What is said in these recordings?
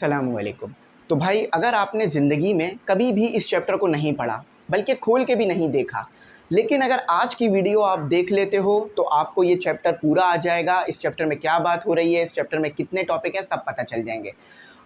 अस्सलामुअलैकुम। तो भाई अगर आपने ज़िंदगी में कभी भी इस चैप्टर को नहीं पढ़ा, बल्कि खोल के भी नहीं देखा, लेकिन अगर आज की वीडियो आप देख लेते हो तो आपको ये चैप्टर पूरा आ जाएगा। इस चैप्टर में क्या बात हो रही है, इस चैप्टर में कितने टॉपिक हैं, सब पता चल जाएंगे।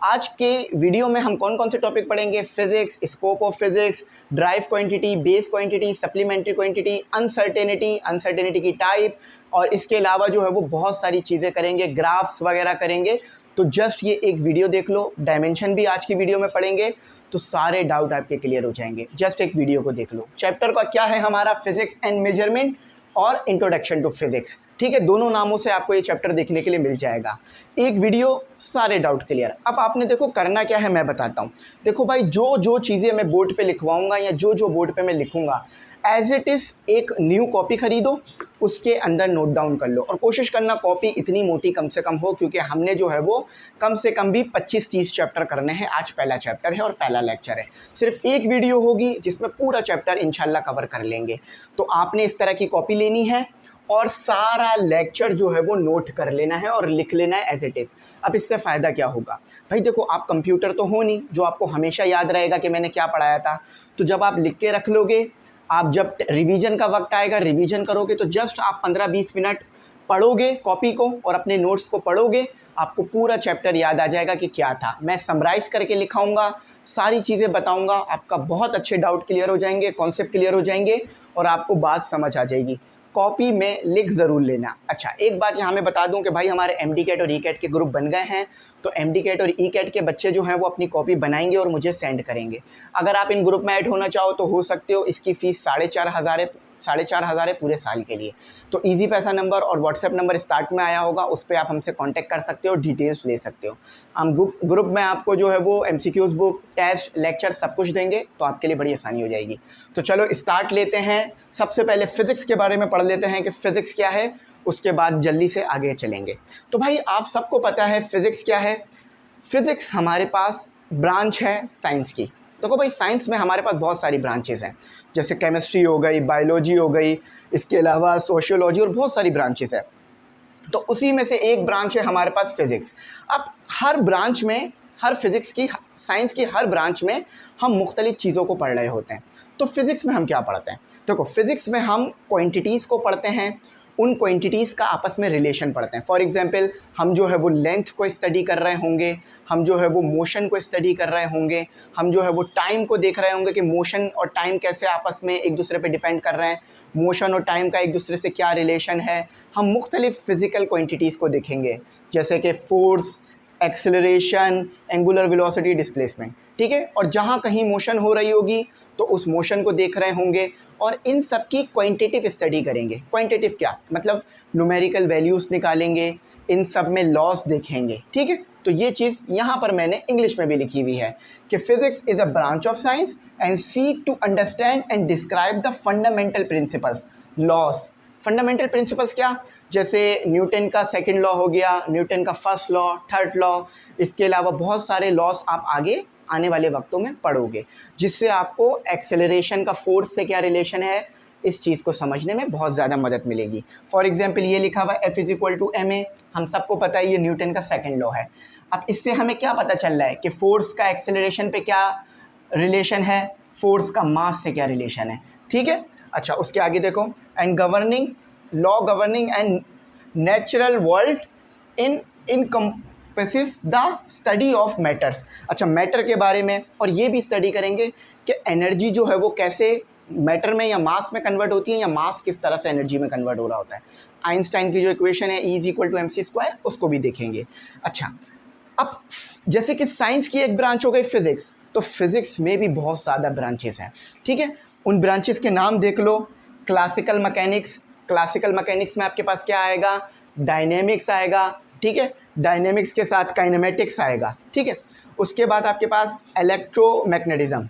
आज के वीडियो में हम कौन कौन से टॉपिक पढ़ेंगे? Physics, scope of physics, drive quantity, base quantity, supplementary quantity, uncertainty की टाइप, और इसके अलावा जो है वो बहुत सारी चीज़ें करेंगे, ग्राफ्स वगैरह करेंगे। तो जस्ट ये एक वीडियो देख लो, डायमेंशन भी आज की वीडियो में पढ़ेंगे, तो सारे डाउट आपके क्लियर हो जाएंगे। जस्ट एक वीडियो को देख लो। चैप्टर का क्या है हमारा? फिजिक्स एंड मेजरमेंट और इंट्रोडक्शन टू फिजिक्स। ठीक है, दोनों नामों से आपको ये चैप्टर देखने के लिए मिल जाएगा। एक वीडियो, सारे डाउट क्लियर। अब आपने देखो करना क्या है, मैं बताता हूँ। देखो भाई, जो जो चीज़ें मैं बोर्ड पे लिखवाऊंगा या जो जो बोर्ड पे मैं लिखूंगा, एज इट इज़ एक न्यू कॉपी ख़रीदो, उसके अंदर नोट डाउन कर लो, और कोशिश करना कॉपी इतनी मोटी कम से कम हो, क्योंकि हमने जो है वो कम से कम भी 25-30 चैप्टर करने हैं। आज पहला चैप्टर है और पहला लेक्चर है। सिर्फ एक वीडियो होगी जिसमें पूरा चैप्टर इंशाल्लाह कवर कर लेंगे। तो आपने इस तरह की कॉपी लेनी है और सारा लेक्चर जो है वो नोट कर लेना है और लिख लेना है एज इट इज़। अब इससे फ़ायदा क्या होगा भाई? देखो, आप कंप्यूटर तो हो नहीं जो आपको हमेशा याद रहेगा कि मैंने क्या पढ़ाया था। तो जब आप लिख के रख लोगे, आप जब रिवीजन का वक्त आएगा, रिवीजन करोगे, तो जस्ट आप 15-20 मिनट पढ़ोगे कॉपी को और अपने नोट्स को पढ़ोगे, आपको पूरा चैप्टर याद आ जाएगा कि क्या था। मैं समराइज़ करके लिखाऊंगा, सारी चीज़ें बताऊंगा, आपका बहुत अच्छे डाउट क्लियर हो जाएंगे, कॉन्सेप्ट क्लियर हो जाएंगे और आपको बात समझ आ जाएगी। कॉपी में लिख ज़रूर लेना। अच्छा, एक बात यहाँ मैं बता दूं कि भाई हमारे एमडी कैट और ई कैट के ग्रुप बन गए हैं। तो एमडी कैट और ई कैट के बच्चे जो हैं वो अपनी कॉपी बनाएंगे और मुझे सेंड करेंगे। अगर आप इन ग्रुप में ऐड होना चाहो तो हो सकते हो। इसकी फ़ीस 4,500 है पूरे साल के लिए। तो इजी पैसा नंबर और व्हाट्सएप नंबर स्टार्ट में आया होगा, उस पर आप हमसे कांटेक्ट कर सकते हो, डिटेल्स ले सकते हो। हम ग्रुप में आपको जो है वो एमसीक्यूज़ बुक, टेस्ट, लेक्चर सब कुछ देंगे, तो आपके लिए बड़ी आसानी हो जाएगी। तो चलो स्टार्ट लेते हैं। सबसे पहले फ़िज़िक्स के बारे में पढ़ लेते हैं कि फ़िज़िक्स क्या है, उसके बाद जल्दी से आगे चलेंगे। तो भाई आप सबको पता है फ़िज़िक्स क्या है। फ़िज़िक्स हमारे पास ब्रांच है साइंस की। देखो भाई, साइंस में हमारे पास बहुत सारी ब्रांचेज़ हैं, जैसे केमिस्ट्री हो गई, बायोलॉजी हो गई, इसके अलावा सोशियोलॉजी, और बहुत सारी ब्रांचेज़ हैं। तो उसी में से एक ब्रांच है हमारे पास फ़िज़िक्स। अब हर ब्रांच में, हर फिज़िक्स की, साइंस की हर ब्रांच में हम मुख्तलिफ़ चीज़ों को पढ़ रहे होते हैं। तो फ़िज़िक्स में हम क्या पढ़ते हैं? देखो, फ़िज़िक्स में हम क्वांटिटीज़ को पढ़ते हैं, उन क्वांटिटीज़ का आपस में रिलेशन पढ़ते हैं। फॉर एग्जांपल, हम जो है वो लेंथ को स्टडी कर रहे होंगे, हम जो है वो मोशन को स्टडी कर रहे होंगे, हम जो है वो टाइम को देख रहे होंगे कि मोशन और टाइम कैसे आपस में एक दूसरे पे डिपेंड कर रहे हैं, मोशन और टाइम का एक दूसरे से क्या रिलेशन है। हम मुख्तलिफ़ फ़िज़िकल क्वांटिटीज़ को देखेंगे, जैसे कि force, acceleration, angular velocity, displacement. ठीक है, और जहाँ कहीं मोशन हो रही होगी तो उस मोशन को देख रहे होंगे, और इन सब की क्वांटिटिव स्टडी करेंगे। क्वांटिटिव क्या मतलब? न्यूमेरिकल वैल्यूज़ निकालेंगे, इन सब में लॉस देखेंगे। ठीक है, तो ये चीज़ यहाँ पर मैंने इंग्लिश में भी लिखी हुई है कि physics is a branch of science and seek to understand and describe the fundamental principles, laws. Fundamental principles क्या? जैसे न्यूटन का सेकंड लॉ हो गया, न्यूटन का फर्स्ट लॉ, थर्ड लॉ, इसके अलावा बहुत सारे लॉस आप आगे आने वाले वक्तों में पढ़ोगे, जिससे आपको एक्सेलरेशन का फोर्स से क्या रिलेशन है, इस चीज़ को समझने में बहुत ज़्यादा मदद मिलेगी। फॉर एग्जांपल, ये लिखा हुआ F = ma, हम सबको पता है ये न्यूटन का सेकंड लॉ है। अब इससे हमें क्या पता चल रहा है कि फोर्स का एक्सेलरेशन पे क्या रिलेशन है, फोर्स का मास से क्या रिलेशन है। ठीक है, अच्छा, उसके आगे देखो, and governing law governing and natural world in encompasses the study of matters. अच्छा, मैटर के बारे में, और ये भी स्टडी करेंगे कि एनर्जी जो है वो कैसे मैटर में या मास में कन्वर्ट होती है, या मास किस तरह से एनर्जी में कन्वर्ट हो रहा होता है। आइंस्टाइन की जो इक्वेशन है E = mc², उसको भी देखेंगे। अच्छा, अब जैसे कि साइंस की एक ब्रांच हो गई फिज़िक्स, तो फिज़िक्स में भी बहुत ज़्यादा ब्रांचेस हैं। ठीक है, उन ब्रांचेस के नाम देख लो। क्लासिकल मैकेनिक्स, क्लासिकल मैकेनिक्स में आपके पास क्या आएगा? डायनेमिक्स आएगा। ठीक है, डायनेमिक्स के साथ काइनेमेटिक्स आएगा। ठीक है, उसके बाद आपके पास इलेक्ट्रोमैग्नेटिज्म।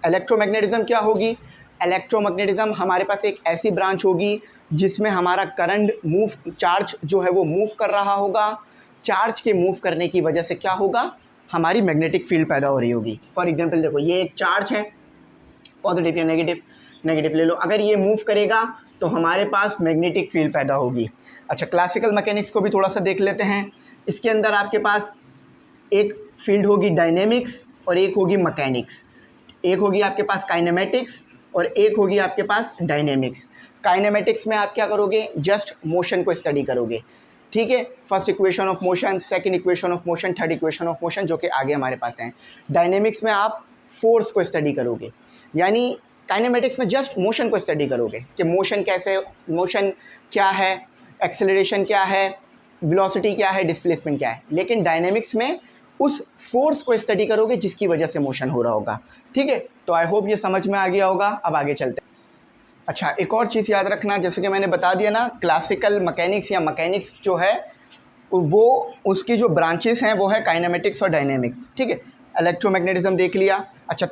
इलेक्ट्रोमैग्नेटिज्म क्या होगी? इलेक्ट्रोमैग्नेटिज्म हमारे पास एक ऐसी ब्रांच होगी जिसमें हमारा करंट मूव, चार्ज जो है वो मूव कर रहा होगा। चार्ज के मूव करने की वजह से क्या होगा? हमारी मैग्नेटिक फील्ड पैदा हो रही होगी। फॉर एग्जांपल देखो, ये एक चार्ज है, पॉजिटिव या नेगेटिव, नेगेटिव ले लो। अगर ये मूव करेगा तो हमारे पास मैग्नेटिक फील्ड पैदा होगी। अच्छा, क्लासिकल मैकेनिक्स को भी थोड़ा सा देख लेते हैं। इसके अंदर आपके पास एक फील्ड होगी डायनेमिक्स और एक होगी मैकेनिक्स। एक होगी आपके पास काइनेमेटिक्स और एक होगी आपके पास डायनेमिक्स। काइनेमेटिक्स में आप क्या करोगे, जस्ट मोशन को स्टडी करोगे, ठीक है, first equation of motion, second equation of motion, third equation of motion, जो कि आगे हमारे पास हैं। डायनेमिक्स में आप फोर्स को स्टडी करोगे, यानी काइनेमेटिक्स में जस्ट मोशन को स्टडी करोगे कि मोशन कैसे, मोशन क्या है, एक्सेलरेशन क्या है, वेलोसिटी क्या है, डिस्प्लेसमेंट क्या है। लेकिन डायनेमिक्स में उस फोर्स को स्टडी करोगे जिसकी वजह से मोशन हो रहा होगा, ठीक है। तो आई होप ये समझ में आ गया होगा। अब आगे चलते हैं। अच्छा, एक और चीज़ याद रखना, जैसे कि मैंने बता दिया ना, क्लासिकल मैकेनिक्स या मैकेनिक्स जो है वो उसकी जो ब्रांचेस हैं वो है काइनेमेटिक्स और डायनेमिक्स, ठीक है। इलेक्ट्रोमैग्नेटिज्म देख लिया। अच्छा,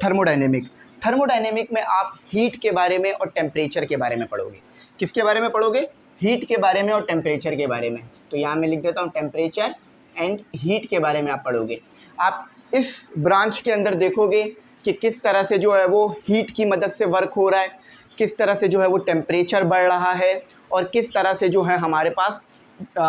थर्मोडायनेमिक में आप हीट के बारे में और टेम्परेचर के बारे में पढ़ोगे। किसके बारे में पढ़ोगे, हीट के बारे में और टेम्परेचर के बारे में। तो यहाँ मैं लिख देता हूँ टेम्परेचर एंड हीट के बारे में आप पढ़ोगे। आप इस ब्रांच के अंदर देखोगे कि किस तरह से जो है वो हीट की मदद से वर्क हो रहा है, किस तरह से जो है वो टेम्परेचर बढ़ रहा है और किस तरह से जो है हमारे पास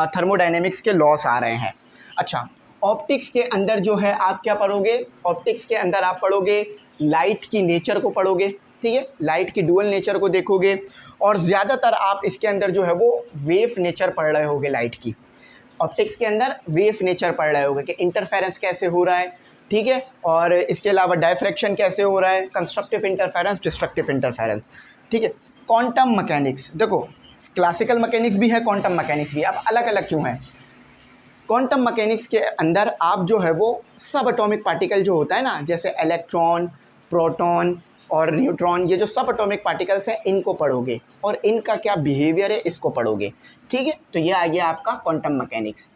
थर्मोडायनेमिक्स के लॉस आ रहे हैं। अच्छा, ऑप्टिक्स के अंदर जो है आप क्या पढ़ोगे, ऑप्टिक्स के अंदर आप पढ़ोगे लाइट की नेचर को पढ़ोगे, ठीक है, लाइट की डुअल नेचर को देखोगे और ज़्यादातर आप इसके अंदर जो है वो वेव नेचर पढ़ रहे होगे लाइट की। ऑप्टिक्स के अंदर वेव नेचर पढ़ रहे होगे कि इंटरफेरेंस कैसे हो रहा है, ठीक है, और इसके अलावा डायफ्रैक्शन कैसे हो रहा है, कंस्ट्रक्टिव इंटरफेरेंस, डिस्ट्रक्टिव इंटरफेरेंस, ठीक है। क्वांटम मैकेनिक्स, देखो क्लासिकल मैकेनिक्स भी है, क्वांटम मैकेनिक्स भी है। अब अलग अलग क्यों है? क्वांटम मैकेनिक्स के अंदर आप जो है वो सब एटॉमिक पार्टिकल जो होता है ना, जैसे इलेक्ट्रॉन, प्रोटॉन और न्यूट्रॉन, ये जो सब एटॉमिक पार्टिकल्स हैं इनको पढ़ोगे और इनका क्या बिहेवियर है इसको पढ़ोगे, ठीक है। तो ये आ गया आपका क्वांटम मैकेनिक्स।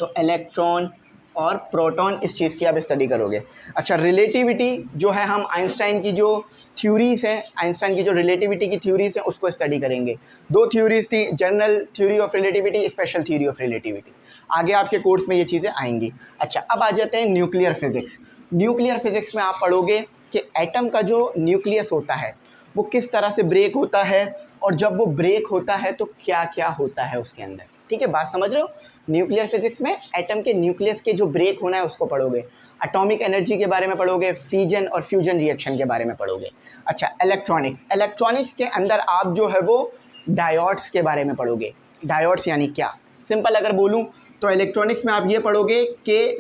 तो इलेक्ट्रॉन और प्रोटॉन इस चीज़ की आप स्टडी करोगे। अच्छा, रिलेटिविटी जो है, हम आइंस्टाइन की जो थ्योरीज़ हैं, आइंस्टाइन की जो रिलेटिविटी की थ्योरीज़ हैं उसको स्टडी करेंगे। दो थ्योरीज़ थी, general theory of relativity, special theory of relativity. आगे आपके कोर्स में ये चीज़ें आएंगी। अच्छा, अब आ जाते हैं न्यूक्लियर फिज़िक्स। न्यूक्लियर फिज़िक्स में आप पढ़ोगे कि एटम का जो न्यूक्लियस होता है वो किस तरह से ब्रेक होता है और जब वो ब्रेक होता है तो क्या क्या होता है उसके अंदर, ठीक है, बात समझ रहे हो। न्यूक्लियर फिजिक्स में एटम के न्यूक्लियस के जो ब्रेक होना है उसको पढ़ोगे। एटॉमिक एनर्जी के बारे में पढ़ोगे, फिजन और फ्यूजन रिएक्शन के बारे में पढ़ोगे। अच्छा, इलेक्ट्रॉनिक्स के अंदर आप जो है वो डायोड्स के बारे में पढ़ोगे। डायोड्स यानी क्या, सिंपल अगर बोलूँ तो इलेक्ट्रॉनिक्स में आप ये पढ़ोगे कि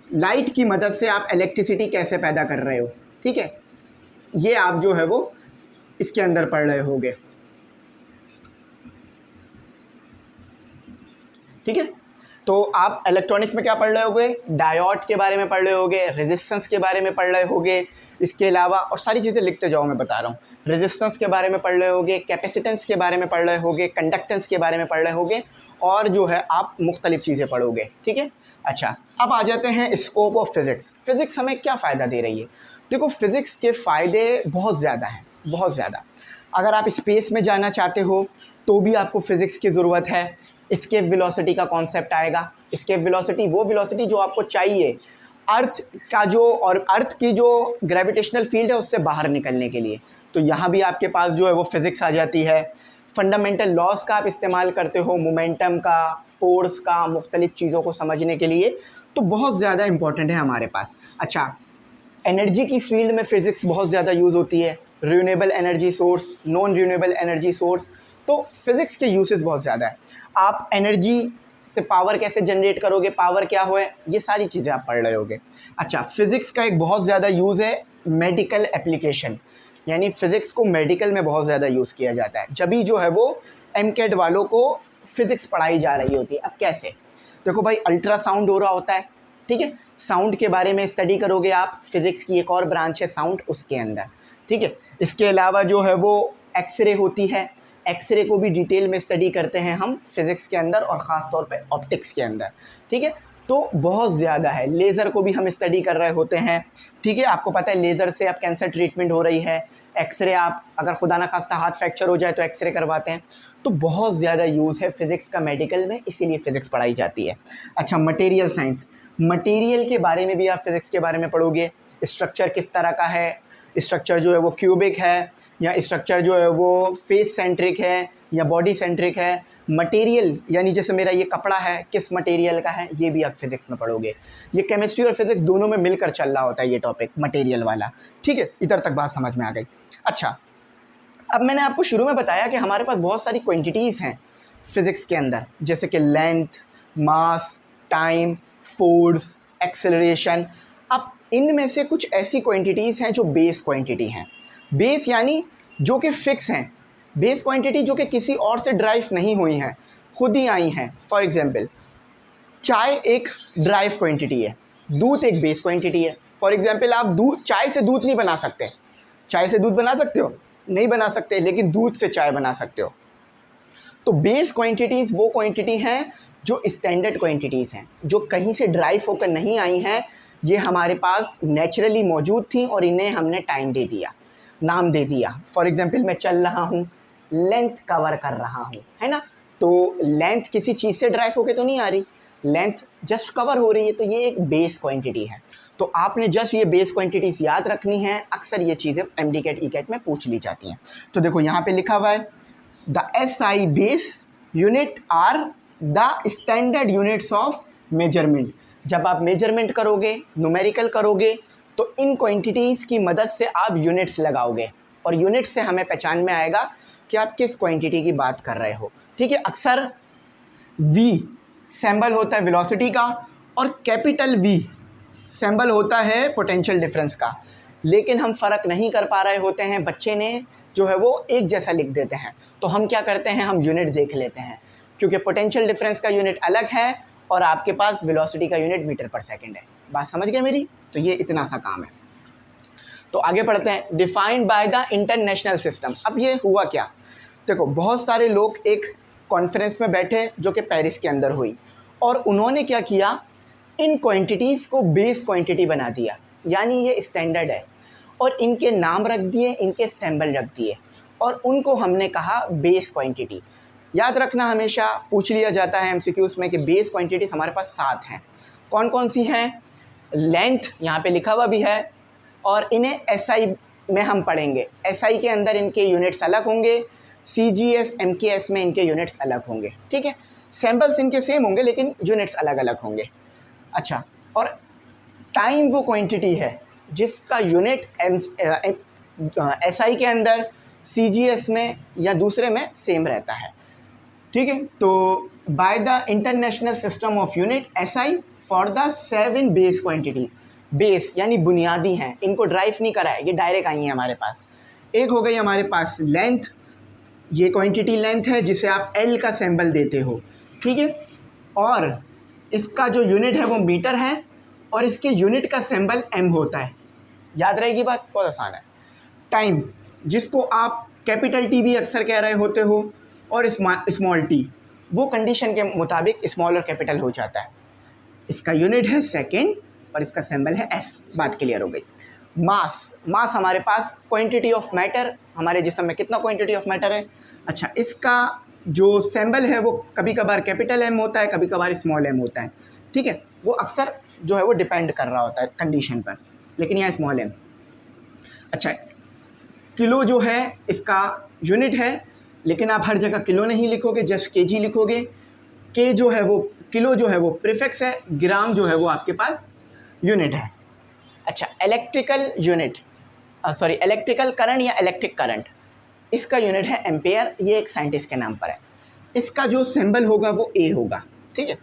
लाइट की मदद से आप इलेक्ट्रिसिटी कैसे पैदा कर रहे हो, ठीक है, ये आप जो है वो इसके अंदर पढ़ रहे होगे, ठीक है। तो आप इलेक्ट्रॉनिक्स में क्या पढ़ रहे होगे, डायोड के बारे में पढ़ रहे होगे, रेजिस्टेंस के बारे में पढ़ रहे होगे, इसके अलावा और सारी चीज़ें लिखते जाओ, मैं बता रहा हूँ। रेजिस्टेंस के बारे में पढ़ रहे होगे, कैपेसिटेंस के बारे में पढ़ रहे होगे, कंडक्टेंस के बारे में पढ़ रहे होगे और जो है आप मुख्तलिफ चीज़ें पढ़ोगे, ठीक है। अच्छा, अब आ जाते हैं स्कोप ऑफ फिज़िक्स। फ़िज़िक्स हमें क्या फ़ायदा दे रही है? देखो, फ़िज़िक्स के फ़ायदे बहुत ज़्यादा हैं, बहुत ज़्यादा। अगर आप स्पेस में जाना चाहते हो तो भी आपको फ़िज़िक्स की ज़रूरत है। एस्केप वेलोसिटी का कॉन्सेप्ट आएगा। एस्केप वेलोसिटी वो वेलोसिटी जो आपको चाहिए अर्थ का जो और अर्थ की जो ग्रेविटेशनल फील्ड है उससे बाहर निकलने के लिए। तो यहाँ भी आपके पास जो है वो फिज़िक्स आ जाती है। फंडामेंटल लॉज का आप इस्तेमाल करते हो, मोमेंटम का, फोर्स का, मुख्तलिफ चीज़ों को समझने के लिए, तो बहुत ज़्यादा इंपॉर्टेंट है हमारे पास। अच्छा, एनर्जी की फील्ड में फ़िज़िक्स बहुत ज़्यादा यूज़ होती है। Renewable energy source, non renewable energy source, तो फिज़िक्स के यूसेस बहुत ज़्यादा है। आप एनर्जी से पावर कैसे जनरेट करोगे, पावर क्या हो, ये सारी चीज़ें आप पढ़ रहे होगे। अच्छा, फ़िज़िक्स का एक बहुत ज़्यादा यूज़ है मेडिकल एप्लीकेशन, यानी फ़िज़िक्स को मेडिकल में बहुत ज़्यादा यूज़ किया जाता है। जब भी जो है वो एमकेड वालों को फ़िज़िक्स पढ़ाई जा रही होती है। अब कैसे, देखो भाई, अल्ट्रासाउंड हो रहा होता है, ठीक है, साउंड के बारे में स्टडी करोगे आप। फ़िज़िक्स की एक और ब्रांच है साउंड, उसके अंदर, ठीक है। इसके अलावा जो है वो एक्सरे होती है, एक्सरे को भी डिटेल में स्टडी करते हैं हम फ़िज़िक्स के अंदर और ख़ास तौर पे ऑप्टिक्स के अंदर, ठीक है। तो बहुत ज़्यादा है। लेज़र को भी हम स्टडी कर रहे होते हैं, ठीक है। आपको पता है लेज़र से अब कैंसर ट्रीटमेंट हो रही है। एक्सरे, आप अगर खुदा ना खास्ता हाथ फ्रैक्चर हो जाए तो एक्सरे करवाते हैं। तो बहुत ज़्यादा यूज़ है फ़िज़िक्स का मेडिकल में, इसीलिए फ़िज़िक्स पढ़ाई जाती है। अच्छा, मटेरियल साइंस, मटेरियल के बारे में भी आप फ़िज़िक्स के बारे में पढ़ोगे। स्ट्रक्चर किस तरह का है, स्ट्रक्चर जो है वो क्यूबिक है या स्ट्रक्चर जो है वो फेस सेंट्रिक है या बॉडी सेंट्रिक है, मटेरियल यानी जैसे मेरा ये कपड़ा है किस मटेरियल का है, ये भी आप फिज़िक्स में पढ़ोगे। ये केमिस्ट्री और फिज़िक्स दोनों में मिलकर चल रहा होता है ये टॉपिक मटेरियल वाला, ठीक है। इधर तक बात समझ में आ गई। अच्छा, अब मैंने आपको शुरू में बताया कि हमारे पास बहुत सारी क्वांटिटीज़ हैं फिज़िक्स के अंदर, जैसे कि लेंथ, मास, टाइम, फोर्स, एक्सेलरेशन। अब इनमें से कुछ ऐसी क्वांटिटीज़ हैं जो बेस क्वांटिटी हैं। बेस यानी जो कि फ़िक्स हैं, बेस क्वांटिटी जो कि किसी और से ड्राइव नहीं हुई हैं, खुद ही आई हैं। फॉर एग्जांपल, चाय एक ड्राइव क्वांटिटी है, दूध एक बेस क्वांटिटी है। फॉर एग्जांपल, आप चाय से दूध नहीं बना सकते। चाय से दूध बना सकते हो? नहीं बना सकते, लेकिन दूध से चाय बना सकते हो। तो बेस क्वांटिटीज़ वो क्वांटिटी हैं जो स्टैंडर्ड क्वांटिटीज़ हैं, जो कहीं से ड्राइव होकर नहीं आई हैं। ये हमारे पास नेचुरली मौजूद थी और इन्हें हमने टाइम दे दिया, नाम दे दिया। फॉर एग्जांपल, मैं चल रहा हूँ, लेंथ कवर कर रहा हूँ, है ना। तो लेंथ किसी चीज़ से ड्राइव होकर तो नहीं आ रही, लेंथ जस्ट कवर हो रही है, तो ये एक बेस क्वांटिटी है। तो आपने जस्ट ये बेस क्वांटिटीज़ याद रखनी है। अक्सर ये चीज़ें MD-CAT E-CAT में पूछ ली जाती हैं। तो देखो यहाँ पे लिखा हुआ है, the SI base unit are the standard units of measurement. जब आप मेजरमेंट करोगे, न्यूमेरिकल करोगे, तो इन क्वांटिटीज़ की मदद से आप यूनिट्स लगाओगे और यूनिट्स से हमें पहचान में आएगा कि आप किस क्वांटिटी की बात कर रहे हो, ठीक है। अक्सर V सिंबल होता है वेलोसिटी का और कैपिटल V सिंबल होता है पोटेंशियल डिफरेंस का, लेकिन हम फ़र्क नहीं कर पा रहे होते हैं। बच्चे ने जो है वो एक जैसा लिख देते हैं, तो हम क्या करते हैं, हम यूनिट देख लेते हैं, क्योंकि पोटेंशियल डिफरेंस का यूनिट अलग है और आपके पास वेलोसिटी का यूनिट मीटर पर सेकंड है। बात समझ गए मेरी? तो ये इतना सा काम है। तो आगे पढ़ते हैं, defined by the international system. अब ये हुआ क्या, देखो बहुत सारे लोग एक कॉन्फ्रेंस में बैठे जो कि पेरिस के अंदर हुई, और उन्होंने क्या किया, इन क्वांटिटीज़ को बेस क्वांटिटी बना दिया, यानी ये स्टैंडर्ड है, और इनके नाम रख दिए, इनके सिंबल रख दिए, और उनको हमने कहा बेस क्वांटिटी। याद रखना, हमेशा पूछ लिया जाता है MCQs में कि बेस क्वांटिटीज़ हमारे पास 7 हैं। कौन कौन सी हैं? लेंथ यहाँ पे लिखा हुआ भी है, और इन्हें SI में हम पढ़ेंगे। SI के अंदर इनके यूनिट्स अलग होंगे, CGS MKS में इनके यूनिट्स अलग होंगे, ठीक है। सैम्पल्स इनके सेम होंगे लेकिन यूनिट्स अलग अलग होंगे। अच्छा, और टाइम वो क्वांटिटी है जिसका यूनिट SI के अंदर, CGS में या दूसरे में सेम रहता है, ठीक है। तो by the international system of unit SI for the 7 base quantities. Base यानी बुनियादी हैं, इनको ड्राइव नहीं करा है, ये डायरेक्ट आई हैं हमारे पास। एक हो गई हमारे पास लेंथ, ये क्वांटिटी लेंथ है जिसे आप L का सिंबल देते हो, ठीक है। और इसका जो यूनिट है वो मीटर है, और इसके यूनिट का सिंबल M होता है। याद रहेगी बात, बहुत आसान है। टाइम, जिसको आप कैपिटल T भी अक्सर कह रहे होते हो, और स्मॉल t, वो कंडीशन के मुताबिक स्मॉल और कैपिटल हो जाता है। इसका यूनिट है सेकेंड और इसका सिंबल है S। बात क्लियर हो गई। मास, मास हमारे पास क्वांटिटी ऑफ मैटर, हमारे जिस्म में कितना क्वांटिटी ऑफ मैटर है। अच्छा, इसका जो सिंबल है वो कभी कभार कैपिटल M होता है, कभी कभार स्मॉल m होता है, ठीक है। वो अक्सर जो है वो डिपेंड कर रहा होता है कंडीशन पर, लेकिन यहाँ स्मॉल m। अच्छा, किलो जो है इसका यूनिट है, लेकिन आप हर जगह किलो नहीं लिखोगे, जस्ट kg लिखोगे। के जो है वो, किलो जो है वो प्रीफिक्स है, ग्राम जो है वो आपके पास यूनिट है। अच्छा, electrical unit, sorry electrical current या इलेक्ट्रिक करंट, इसका यूनिट है एम्पेयर। ये एक साइंटिस्ट के नाम पर है। इसका जो सिंबल होगा वो A होगा, ठीक है,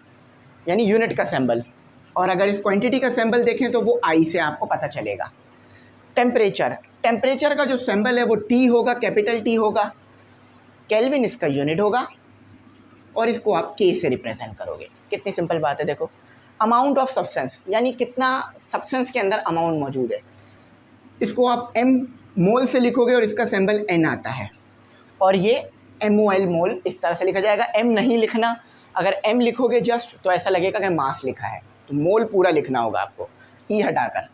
यानी यूनिट का सिंबल। और अगर इस क्वांटिटी का सिंबल देखें तो वो I से आपको पता चलेगा। टेम्परेचर, टेम्परेचर का जो सिंबल है वो T होगा, कैपिटल T होगा। केल्विन इसका यूनिट होगा, और इसको आप K से रिप्रेजेंट करोगे। कितनी सिंपल बात है, देखो। अमाउंट ऑफ सब्सटेंस, यानी कितना सब्सटेंस के अंदर अमाउंट मौजूद है, इसको आप M मोल से लिखोगे और इसका सिंबल N आता है, और ये MOL मोल इस तरह से लिखा जाएगा। M नहीं लिखना, अगर M लिखोगे जस्ट तो ऐसा लगेगा कि मास लिखा है, तो मोल पूरा लिखना होगा आपको, E हटाकर।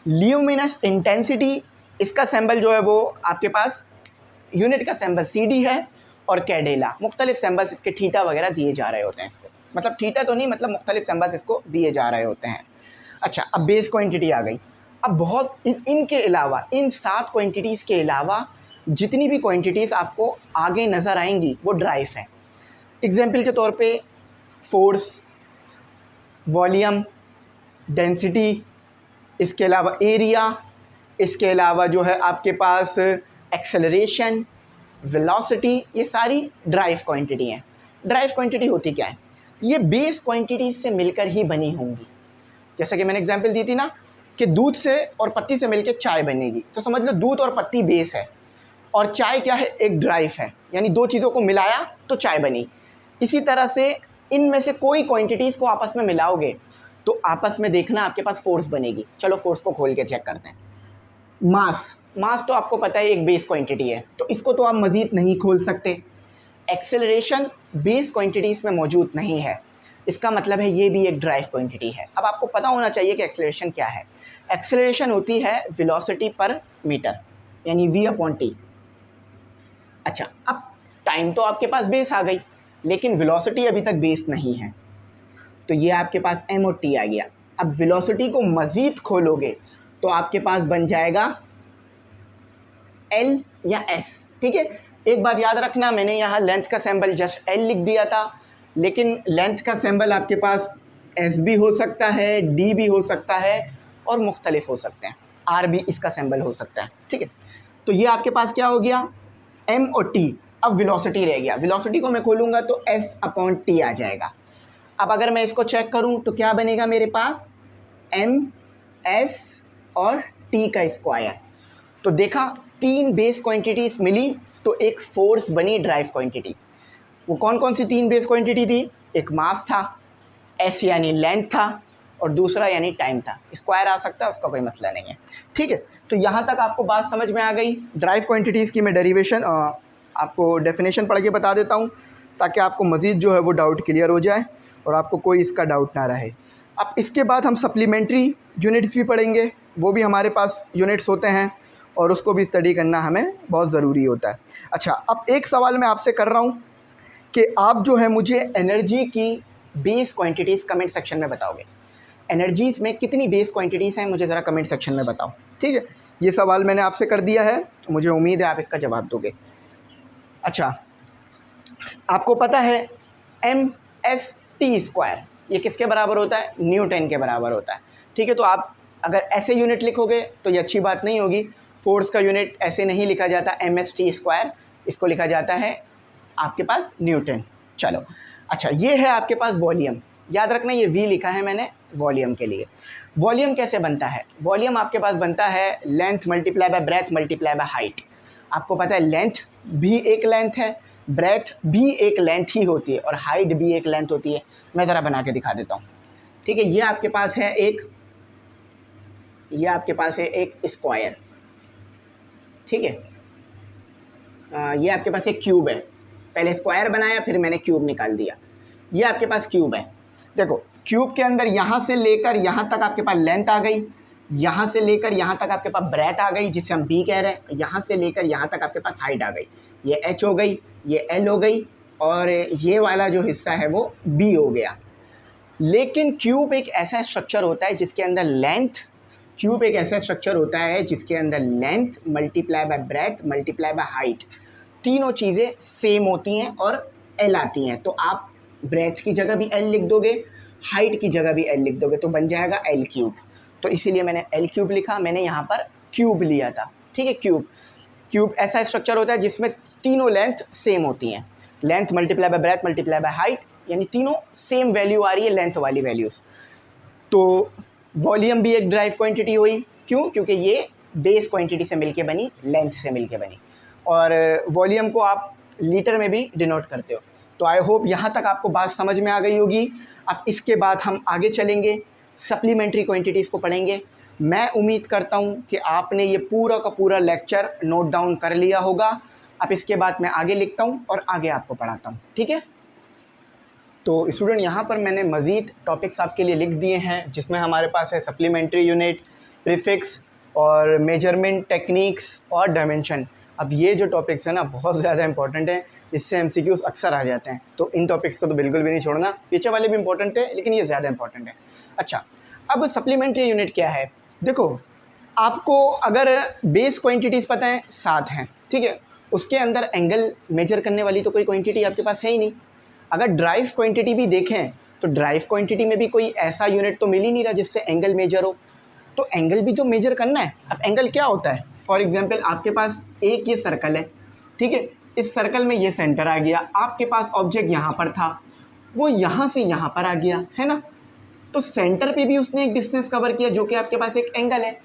ल्यूमिनस इंटेंसिटी, इसका सिंबल जो है वो आपके पास यूनिट का सिंबल CD है, और कैडेला, मुख्तलिफ सिंबल्स इसके थीटा वगैरह दिए जा रहे होते हैं इसको, मतलब थीटा तो नहीं, मतलब मुख्तलिफ सिंबल्स इसको दिए जा रहे होते हैं। अच्छा, अब बेस क्वांटिटी आ गई। अब बहुत इनके अलावा, इन 7 क्वांटिटीज़ के अलावा जितनी भी क्वांटिटीज़ आपको आगे नज़र आएंगी वो ड्राइव हैं। एग्जाम्पल के तौर पे फोर्स, वॉल्यूम, डेंसिटी, इसके अलावा एरिया, इसके अलावा जो है आपके पास एक्सेलरेशन, वेलोसिटी, ये सारी ड्राइव क्वांटिटी हैं। ड्राइव क्वांटिटी होती क्या है? ये बेस क्वांटिटीज से मिलकर ही बनी होंगी। जैसा कि मैंने एग्जांपल दी थी ना कि दूध से और पत्ती से मिलकर चाय बनेगी, तो समझ लो दूध और पत्ती बेस है और चाय क्या है? एक ड्राइव है, यानी दो चीज़ों को मिलाया तो चाय बनी। इसी तरह से इनमें से कोई क्वांटिटीज़ को आपस में मिलाओगे तो आपस में देखना आपके पास फोर्स बनेगी। चलो फोर्स को खोल के चेक करते हैं। मास तो आपको पता है एक बेस क्वांटिटी है, तो इसको तो आप मज़ीद नहीं खोल सकते। एक्सेलरेशन बेस क्वांटिटीज़ में मौजूद नहीं है, इसका मतलब है ये भी एक ड्राइव क्वांटिटी है। अब आपको पता होना चाहिए कि एक्सेलरेशन क्या है। एक्सेलरेशन होती है वेलोसिटी पर मीटर, यानी v/t। अच्छा, अब टाइम तो आपके पास बेस आ गई, लेकिन वेलोसिटी अभी तक बेस नहीं है, तो ये आपके पास m और t आ गया। अब वेलोसिटी को मज़ीद खोलोगे तो आपके पास बन जाएगा L या S। ठीक है, एक बात याद रखना, मैंने यहाँ लेंथ का सिंबल जस्ट L लिख दिया था, लेकिन लेंथ का सिंबल आपके पास S भी हो सकता है, D भी हो सकता है और मुख्तलिफ हो सकते हैं, R भी इसका सिंबल हो सकता है। ठीक है, तो ये आपके पास क्या हो गया? M और T। अब वेलोसिटी रह गया, वेलोसिटी को मैं खोलूँगा तो S/T आ जाएगा। अब अगर मैं इसको चेक करूँ तो क्या बनेगा मेरे पास? M, S और T का स्क्वायर। तो देखा, तीन बेस क्वांटिटीज मिली तो एक फोर्स बनी ड्राइव क्वांटिटी। वो कौन कौन सी तीन बेस क्वांटिटी थी? एक मास था, S यानी लेंथ था, और दूसरा यानी टाइम था। स्क्वायर आ सकता है, उसका कोई मसला नहीं है। ठीक है, तो यहाँ तक आपको बात समझ में आ गई। ड्राइव क्वांटिटीज़ की मैं डेरिवेशन आपको डेफिनेशन पढ़ के बता देता हूँ, ताकि आपको मज़ीद जो है वो डाउट क्लियर हो जाए और आपको कोई इसका डाउट ना रहे। अब इसके बाद हम सप्लीमेंट्री यूनिट्स भी पढ़ेंगे, वो भी हमारे पास यूनिट्स होते हैं और उसको भी स्टडी करना हमें बहुत ज़रूरी होता है। अच्छा, अब एक सवाल मैं आपसे कर रहा हूँ कि आप जो है मुझे एनर्जी की बेस क्वांटिटीज़ कमेंट सेक्शन में बताओगे। एनर्जीज़ में कितनी बेस क्वांटिटीज़ हैं, मुझे ज़रा कमेंट सेक्शन में बताओ। ठीक है, ये सवाल मैंने आपसे कर दिया है, मुझे उम्मीद है आप इसका जवाब दोगे। अच्छा, आपको पता है mS/t², ये किसके बराबर होता है? न्यूटन के बराबर होता है। ठीक है, तो आप अगर ऐसे यूनिट लिखोगे तो ये अच्छी बात नहीं होगी। फोर्स का यूनिट ऐसे नहीं लिखा जाता mS/t², इसको लिखा जाता है आपके पास न्यूटन। चलो, अच्छा, ये है आपके पास वॉल्यूम। याद रखना, ये V लिखा है मैंने वॉल्यूम के लिए। वॉल्यूम कैसे बनता है? वॉल्यूम आपके पास बनता है length multiply by breath multiply by height. आपको पता है लेंथ भी एक लेंथ है, ब्रेथ भी एक लेंथ ही होती है और हाइट भी एक लेंथ होती है। मैं ज़रा बना के दिखा देता हूँ। ठीक है, ये आपके पास है एक स्क्वायर। ठीक है, ये आपके पास एक क्यूब है। पहले स्क्वायर बनाया, फिर मैंने क्यूब निकाल दिया। ये आपके पास क्यूब है। देखो, क्यूब के अंदर यहाँ से लेकर यहाँ तक आपके पास लेंथ आ गई, यहाँ से लेकर यहाँ तक आपके पास ब्रेथ आ गई, जिसे हम B कह रहे हैं, यहाँ से लेकर यहाँ तक आपके पास हाइट आ गई। ये H हो गई, ये L हो गई, और ये वाला जो हिस्सा है वो B हो गया। लेकिन क्यूब एक ऐसा स्ट्रक्चर होता है जिसके अंदर length multiply by breath multiply by height, तीनों चीज़ें सेम होती हैं और L आती हैं। तो आप ब्रेथ की जगह भी L लिख दोगे, हाइट की जगह भी L लिख दोगे, तो बन जाएगा L3। तो इसीलिए मैंने L3 लिखा, मैंने यहाँ पर क्यूब लिया था। ठीक है, क्यूब ऐसा स्ट्रक्चर होता है जिसमें तीनों लेंथ सेम होती हैं। Length multiply by breath multiply by height, यानी तीनों सेम वैल्यू आ रही है, लेंथ वाली वैल्यूज़। तो वॉल्यूम भी एक ड्राइव क्वांटिटी हुई। क्यों? क्योंकि ये बेस क्वांटिटी से मिलके बनी, लेंथ से मिलके बनी। और वॉल्यूम को आप लीटर में भी डिनोट करते हो। तो आई होप यहाँ तक आपको बात समझ में आ गई होगी। अब इसके बाद हम आगे चलेंगे, सप्लीमेंट्री क्वांटिटीज़ को पढ़ेंगे। मैं उम्मीद करता हूँ कि आपने ये पूरा का पूरा लेक्चर नोट डाउन कर लिया होगा। अब इसके बाद मैं आगे लिखता हूँ और आगे आपको पढ़ाता हूँ। ठीक है, तो स्टूडेंट, यहाँ पर मैंने मज़ीद टॉपिक्स आपके लिए लिख दिए हैं, जिसमें हमारे पास है सप्लीमेंट्री यूनिट, प्रीफिक्स और मेजरमेंट टेक्निक्स और डायमेंशन। अब ये जो टॉपिक्स हैं ना, बहुत ज़्यादा इंपॉर्टेंट है, इससे MCQs अक्सर आ जाते हैं, तो इन टॉपिक्स को तो बिल्कुल भी नहीं छोड़ना। पीछे वाले भी इंपॉर्टेंट है, लेकिन ये ज़्यादा इंपॉर्टेंट है। अच्छा, अब सप्लीमेंट्री यूनिट क्या है? देखो, आपको अगर बेस क्वांटिटीज़ पता है 7 हैं, ठीक है, उसके अंदर एंगल मेजर करने वाली तो कोई क्वांटिटी आपके पास है ही नहीं। अगर ड्राइव क्वांटिटी भी देखें तो ड्राइव क्वांटिटी में भी कोई ऐसा यूनिट तो मिल ही नहीं रहा जिससे एंगल मेजर हो। तो एंगल भी तो मेजर करना है। अब एंगल क्या होता है, फॉर एग्जांपल आपके पास एक ये सर्कल है, ठीक है, इस सर्कल में ये सेंटर आ गया, आपके पास ऑब्जेक्ट यहाँ पर था, वो यहाँ से यहाँ पर आ गया, है ना। तो सेंटर पे भी उसने एक डिस्टेंस कवर किया जो कि आपके पास एक एंगल है।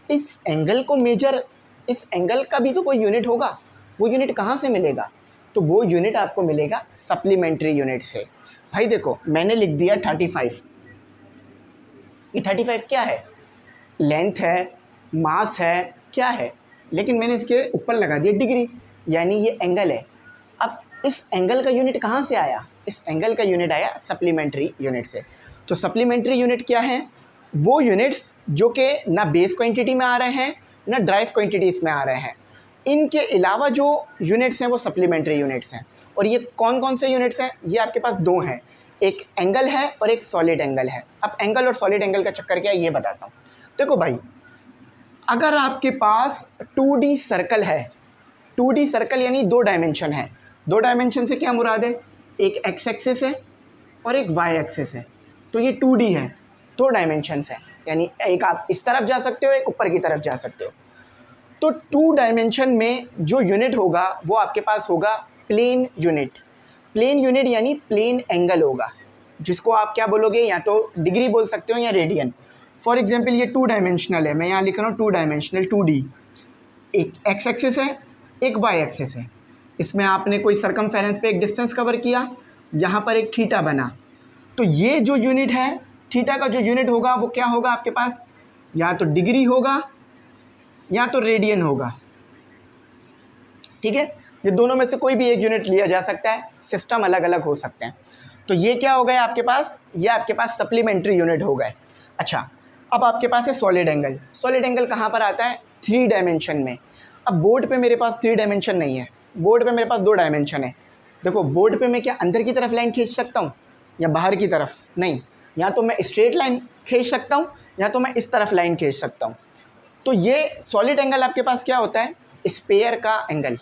इस एंगल को मेजर, इस एंगल का भी तो कोई यूनिट होगा, वो यूनिट कहाँ से मिलेगा, तो वो यूनिट आपको मिलेगा सप्लीमेंट्री यूनिट से। भाई देखो मैंने लिख दिया 35, ये 35 क्या है, लेंथ है, मास है, क्या है, लेकिन मैंने इसके ऊपर लगा दिया डिग्री, यानी ये एंगल है। अब इस एंगल का यूनिट कहाँ से आया, इस एंगल का यूनिट आया सप्लीमेंट्री यूनिट से। तो सप्लीमेंट्री यूनिट क्या है, वो यूनिट्स जो कि ना बेस क्वांटिटी में आ रहे हैं ना ड्राइव क्वांटिटीज़ में आ रहे हैं, इनके अलावा जो यूनिट्स हैं वो सप्लीमेंट्री यूनिट्स हैं। और ये कौन कौन से यूनिट्स हैं, ये आपके पास दो हैं, एक एंगल है और एक सॉलिड एंगल है। अब एंगल और सॉलिड एंगल का चक्कर क्या है ये बताता हूँ। देखो भाई, अगर आपके पास 2D सर्कल है, 2D सर्कल यानी 2 डायमेंशन है, 2 डायमेंशन से क्या मुराद है, एक एक्स एक्सिस है और एक वाई एक्सिस है, तो ये 2D है, 2 डायमेंशन है, यानी एक आप इस तरफ जा सकते हो, एक ऊपर की तरफ जा सकते हो। तो 2 डायमेंशन में जो यूनिट होगा वो आपके पास होगा प्लेन यूनिट। प्लेन यूनिट यानी प्लेन एंगल होगा, जिसको आप क्या बोलोगे, या तो डिग्री बोल सकते हो या रेडियन। फॉर एग्जांपल ये 2 डायमेंशनल है, मैं यहाँ लिख रहा हूँ 2 डायमेंशनल 2D, एक एक्स एक्सिस है एक वाई एक्सिस है, इसमें आपने कोई सरकमफेरेंस पे एक डिस्टेंस कवर किया, यहाँ पर एक थीटा बना, तो ये जो यूनिट है थीटा का जो यूनिट होगा वो क्या होगा आपके पास, या तो डिग्री होगा या तो रेडियन होगा, ठीक है। ये दोनों में से कोई भी एक यूनिट लिया जा सकता है, सिस्टम अलग अलग हो सकते हैं। तो ये क्या हो गया आपके पास, ये आपके पास सप्लीमेंट्री यूनिट हो गए। अच्छा, अब आपके पास है सॉलिड एंगल। सॉलिड एंगल कहाँ पर आता है, 3 डायमेंशन में। अब बोर्ड पे मेरे पास 3 डायमेंशन नहीं है, बोर्ड पे मेरे पास 2 डायमेंशन है। देखो बोर्ड पे मैं क्या अंदर की तरफ लाइन खींच सकता हूँ या बाहर की तरफ, नहीं, या तो मैं स्ट्रेट लाइन खींच सकता हूँ या तो मैं इस तरफ लाइन खींच सकता हूँ। तो ये सॉलिड एंगल आपके पास क्या होता है, स्फीयर का एंगल।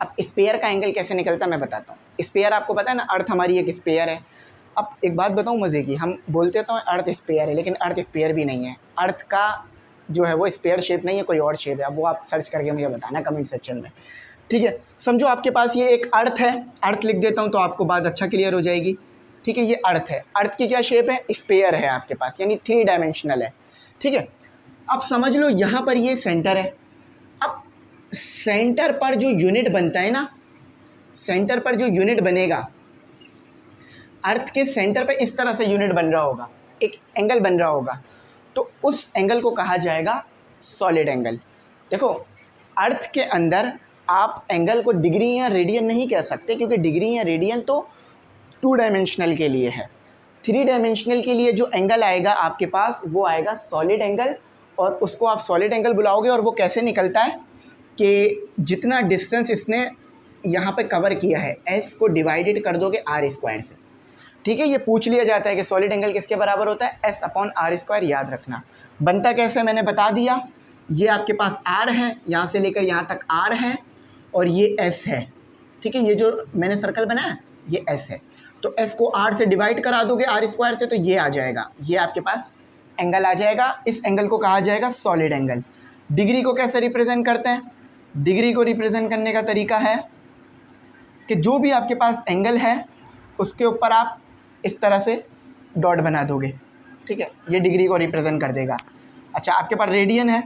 अब स्फीयर का एंगल कैसे निकलता है मैं बताता हूँ। स्फीयर आपको पता है ना, अर्थ हमारी एक स्फीयर है। अब एक बात बताऊँ मज़े की, हम बोलते तो हैं अर्थ स्फीयर है, लेकिन अर्थ स्फीयर भी नहीं है। अर्थ का जो है वो स्फीयर शेप नहीं है, कोई और शेप है। अब वो आप सर्च करके मुझे बताना कमेंट सेक्शन में, ठीक है। समझो आपके पास ये एक अर्थ है, अर्थ लिख देता हूँ तो आपको बात अच्छा क्लियर हो जाएगी, ठीक है। ये अर्थ है, अर्थ की क्या शेप है, स्फीयर है आपके पास, यानी 3 डायमेंशनल है, ठीक है। अब समझ लो यहाँ पर ये सेंटर है। अब सेंटर पर जो यूनिट बनता है ना, सेंटर पर जो यूनिट बनेगा, अर्थ के सेंटर पे इस तरह से यूनिट बन रहा होगा, एक एंगल बन रहा होगा, तो उस एंगल को कहा जाएगा सॉलिड एंगल। देखो अर्थ के अंदर आप एंगल को डिग्री या रेडियन नहीं कह सकते, क्योंकि डिग्री या रेडियन तो 2 डायमेंशनल के लिए है। 3 डायमेंशनल के लिए जो एंगल आएगा आपके पास वो आएगा सॉलिड एंगल, और उसको आप सॉलिड एंगल बुलाओगे। और वो कैसे निकलता है कि जितना डिस्टेंस इसने यहाँ पे कवर किया है, एस को डिवाइडेड कर दोगे r स्क्वायर से, ठीक है। ये पूछ लिया जाता है कि सॉलिड एंगल किसके बराबर होता है, s अपॉन r स्क्वायर। याद रखना बनता कैसे मैंने बता दिया। ये आपके पास r है, यहाँ से लेकर यहाँ तक r है, और ये s है, ठीक है। ये जो मैंने सर्कल बनाया ये s है, तो s को r से डिवाइड करा दोगे r स्क्वायर से, तो ये आ जाएगा, ये आपके पास एंगल आ जाएगा। इस एंगल को कहा जाएगा सॉलिड एंगल। डिग्री को कैसे रिप्रेजेंट करते हैं, डिग्री को रिप्रेजेंट करने का तरीका है कि जो भी आपके पास एंगल है उसके ऊपर आप इस तरह से डॉट बना दोगे, ठीक है, ये डिग्री को रिप्रेजेंट कर देगा। अच्छा, आपके पास रेडियन है,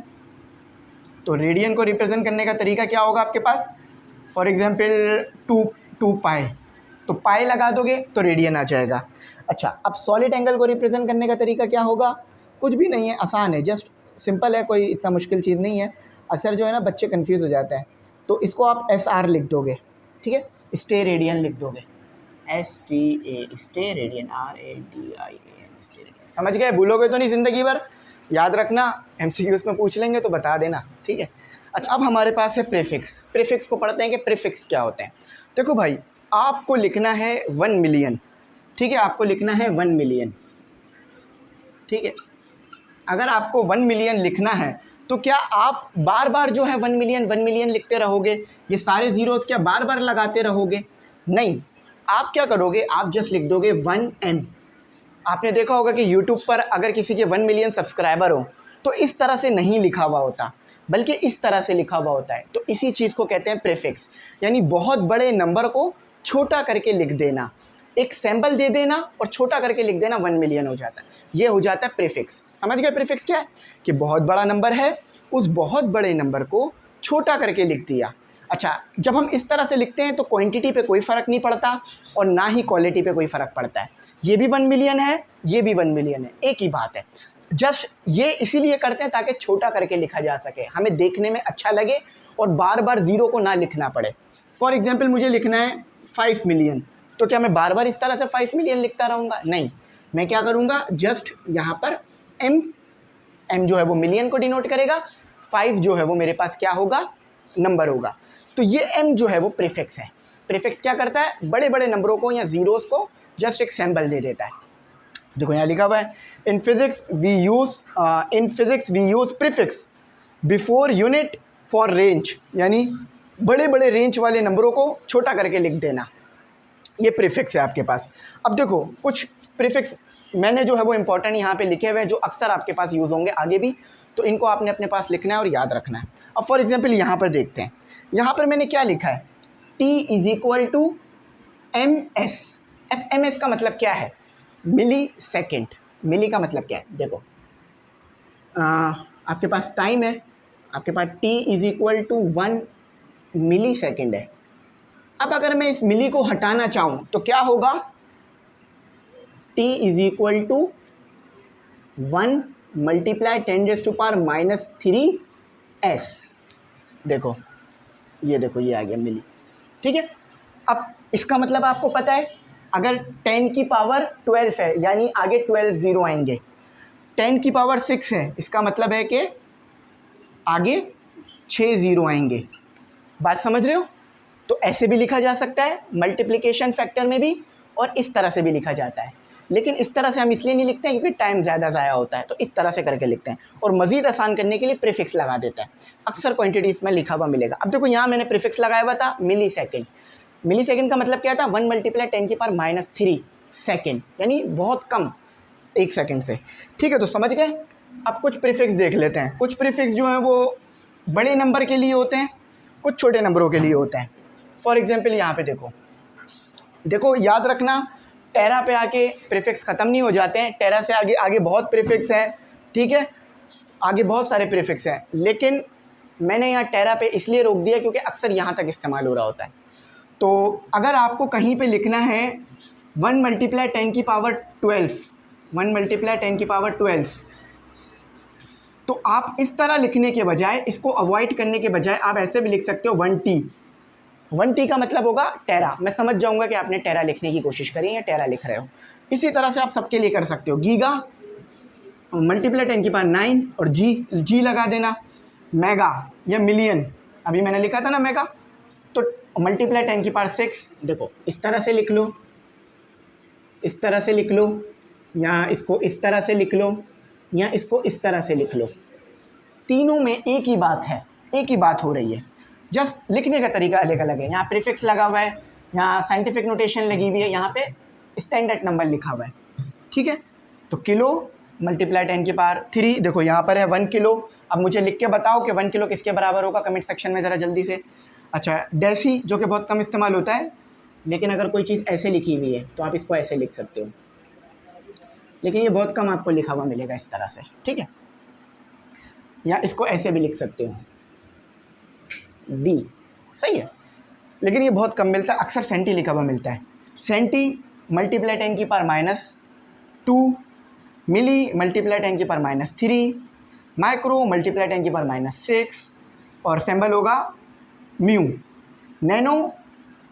तो रेडियन को रिप्रेजेंट करने का तरीका क्या होगा आपके पास, फॉर एग्जांपल 2 पाई, तो पाई लगा दोगे तो रेडियन आ जाएगा। अच्छा, अब सॉलिड एंगल को रिप्रेजेंट करने का तरीका क्या होगा, कुछ भी नहीं है, आसान है, जस्ट सिंपल है, कोई इतना मुश्किल चीज़ नहीं है। अक्सर जो है ना बच्चे कंफ्यूज हो जाते हैं, तो इसको आप SR लिख दोगे, ठीक है, स्टे रेडियन लिख दोगे, STA stay radian, RADIAN stay radian. समझ गए, भूलोगे तो नहीं ज़िंदगी भर, याद रखना, MCQs में पूछ लेंगे तो बता देना, ठीक है। अच्छा, अब हमारे पास है प्रीफिक्स। प्रीफिक्स को पढ़ते हैं कि प्रीफिक्स क्या होते हैं। देखो भाई, आपको लिखना है 1 मिलियन, ठीक है, आपको लिखना है 1 मिलियन, ठीक है। अगर आपको 1 मिलियन लिखना है तो क्या आप बार बार जो है 1 मिलियन लिखते रहोगे, ये सारे ज़ीरोज़ क्या बार बार लगाते रहोगे, नहीं। आप क्या करोगे, आप जस्ट लिख दोगे 1M। आपने देखा होगा कि यूट्यूब पर अगर किसी के 1 मिलियन सब्सक्राइबर हो तो इस तरह से नहीं लिखा हुआ होता, बल्कि इस तरह से लिखा हुआ होता है। तो इसी चीज़ को कहते हैं प्रीफिक्स, यानी बहुत बड़े नंबर को छोटा करके लिख देना, एक सैंपल दे देना और छोटा करके लिख देना, 1 मिलियन हो जाता है। ये हो जाता है प्रीफिक्स। समझ गए प्रीफिक्स क्या है? कि बहुत बड़ा नंबर है, उस बहुत बड़े नंबर को छोटा करके लिख दिया। अच्छा, जब हम इस तरह से लिखते हैं तो क्वांटिटी पे कोई फ़र्क नहीं पड़ता और ना ही क्वालिटी पे कोई फ़र्क पड़ता है। ये भी 1 मिलियन है, ये भी 1 मिलियन है, एक ही बात है। जस्ट ये इसीलिए करते हैं ताकि छोटा करके लिखा जा सके, हमें देखने में अच्छा लगे और बार बार ज़ीरो को ना लिखना पड़े। फॉर एग्जांपल मुझे लिखना है 5 मिलियन, तो क्या मैं बार बार इस तरह से 5 मिलियन लिखता रहूँगा? नहीं, मैं क्या करूँगा, जस्ट यहाँ पर M जो है वो मिलियन को डिनोट करेगा, 5 जो है वो मेरे पास क्या होगा, नंबर होगा। तो ये M जो है वो प्रीफिक्स है। प्रीफिक्स क्या करता है, बड़े बड़े नंबरों को या ज़ीरोज़ को जस्ट एक सैंपल दे देता है। देखो यहाँ लिखा हुआ है, in physics we use prefix before unit for range, यानी बड़े बड़े रेंज वाले नंबरों को छोटा करके लिख देना, ये प्रीफिक्स है आपके पास। अब देखो कुछ प्रीफिक्स मैंने जो है वो इंपॉर्टेंट यहाँ पे लिखे हुए हैं जो अक्सर आपके पास यूज़ होंगे आगे भी, तो इनको आपने अपने पास लिखना है और याद रखना है। अब फॉर एग्जांपल यहाँ पर देखते हैं, यहाँ पर मैंने क्या लिखा है, T = MS। अब MS का मतलब क्या है, मिली सेकेंड। मिली का मतलब क्या है, देखो आपके पास टाइम है, आपके पास T = 1 मिली सेकेंड है। अब अगर मैं इस मिली को हटाना चाहूँ तो क्या होगा, T = 1 × 10⁻³ देखो ये देखो, ये आ गया मिली, ठीक है। अब इसका मतलब आपको पता है, अगर 10⁻12 है यानी आगे 12 ज़ीरो आएंगे, 10⁻6 है इसका मतलब है कि आगे 6 ज़ीरो आएंगे। बात समझ रहे हो? तो ऐसे भी लिखा जा सकता है मल्टीप्लिकेशन फैक्टर में भी, और इस तरह से भी लिखा जाता है। लेकिन इस तरह से हम इसलिए नहीं लिखते हैं क्योंकि टाइम ज़्यादा ज़ाया होता है, तो इस तरह से करके लिखते हैं और मज़ीद आसान करने के लिए प्रीफिक्स लगा देते हैं। अक्सर क्वांटिटीज़ में लिखा हुआ मिलेगा। अब देखो यहाँ मैंने प्रीफिक्स लगाया हुआ था मिली सेकेंड। मिली सेकेंड का मतलब क्या था, 1 × 10⁻³ सेकेंड, यानी बहुत कम, 1 सेकेंड से। ठीक है, तो समझ गए। अब कुछ प्रीफिक्स देख लेते हैं। कुछ प्रीफिक्स जो हैं वो बड़े नंबर के लिए होते हैं, कुछ छोटे नंबरों के लिए होते हैं। फॉर एग्जांपल यहाँ पे देखो याद रखना, टेरा पे आके प्रीफिक्स ख़त्म नहीं हो जाते हैं, टेरा से आगे आगे बहुत प्रीफिक्स हैं, ठीक है, आगे बहुत सारे प्रीफिक्स हैं। लेकिन मैंने यहाँ टेरा पे इसलिए रोक दिया क्योंकि अक्सर यहाँ तक इस्तेमाल हो रहा होता है। तो अगर आपको कहीं पे लिखना है 1 × 10⁻12, 1 × 10⁻12, तो आप इस तरह लिखने के बजाय, इसको अवॉइड करने के बजाय आप ऐसे भी लिख सकते हो 1T। 1T का मतलब होगा टेरा। मैं समझ जाऊंगा कि आपने टेरा लिखने की कोशिश करी या टेरा लिख रहे हो। इसी तरह से आप सबके लिए कर सकते हो, गीगा × 10⁹ और जी लगा देना। मेगा या मिलियन, अभी मैंने लिखा था ना मेगा, तो × 10⁶, देखो इस तरह से लिख लो, इस तरह से लिख लो, या इसको इस तरह से लिख लो, या इसको इस तरह से लिख लो। तीनों में एक ही बात है, एक ही बात हो रही है, जस्ट लिखने का तरीका अलग अलग है। यहाँ प्रीफिक्स लगा हुआ है, यहाँ साइंटिफिक नोटेशन लगी हुई है, यहाँ पे स्टैंडर्ड नंबर लिखा हुआ है, ठीक है। तो किलो × 10⁻³ देखो यहाँ पर है 1 किलो। अब मुझे लिख के बताओ कि 1 किलो किसके बराबर होगा, कमेंट सेक्शन में ज़रा जल्दी से। अच्छा, डेसी जो कि बहुत कम इस्तेमाल होता है, लेकिन अगर कोई चीज़ ऐसे लिखी हुई है तो आप इसको ऐसे लिख सकते हो, लेकिन ये बहुत कम आपको लिखा हुआ मिलेगा इस तरह से, ठीक है। या इसको ऐसे भी लिख सकते हो, डी, सही है, लेकिन ये बहुत कम मिलता है, अक्सर सेंटी लिखा हुआ मिलता है। सेंटी × 10⁻², मिली × 10⁻³ माइक्रो × 10⁻⁶, और सिंबल होगा म्यू। नैनो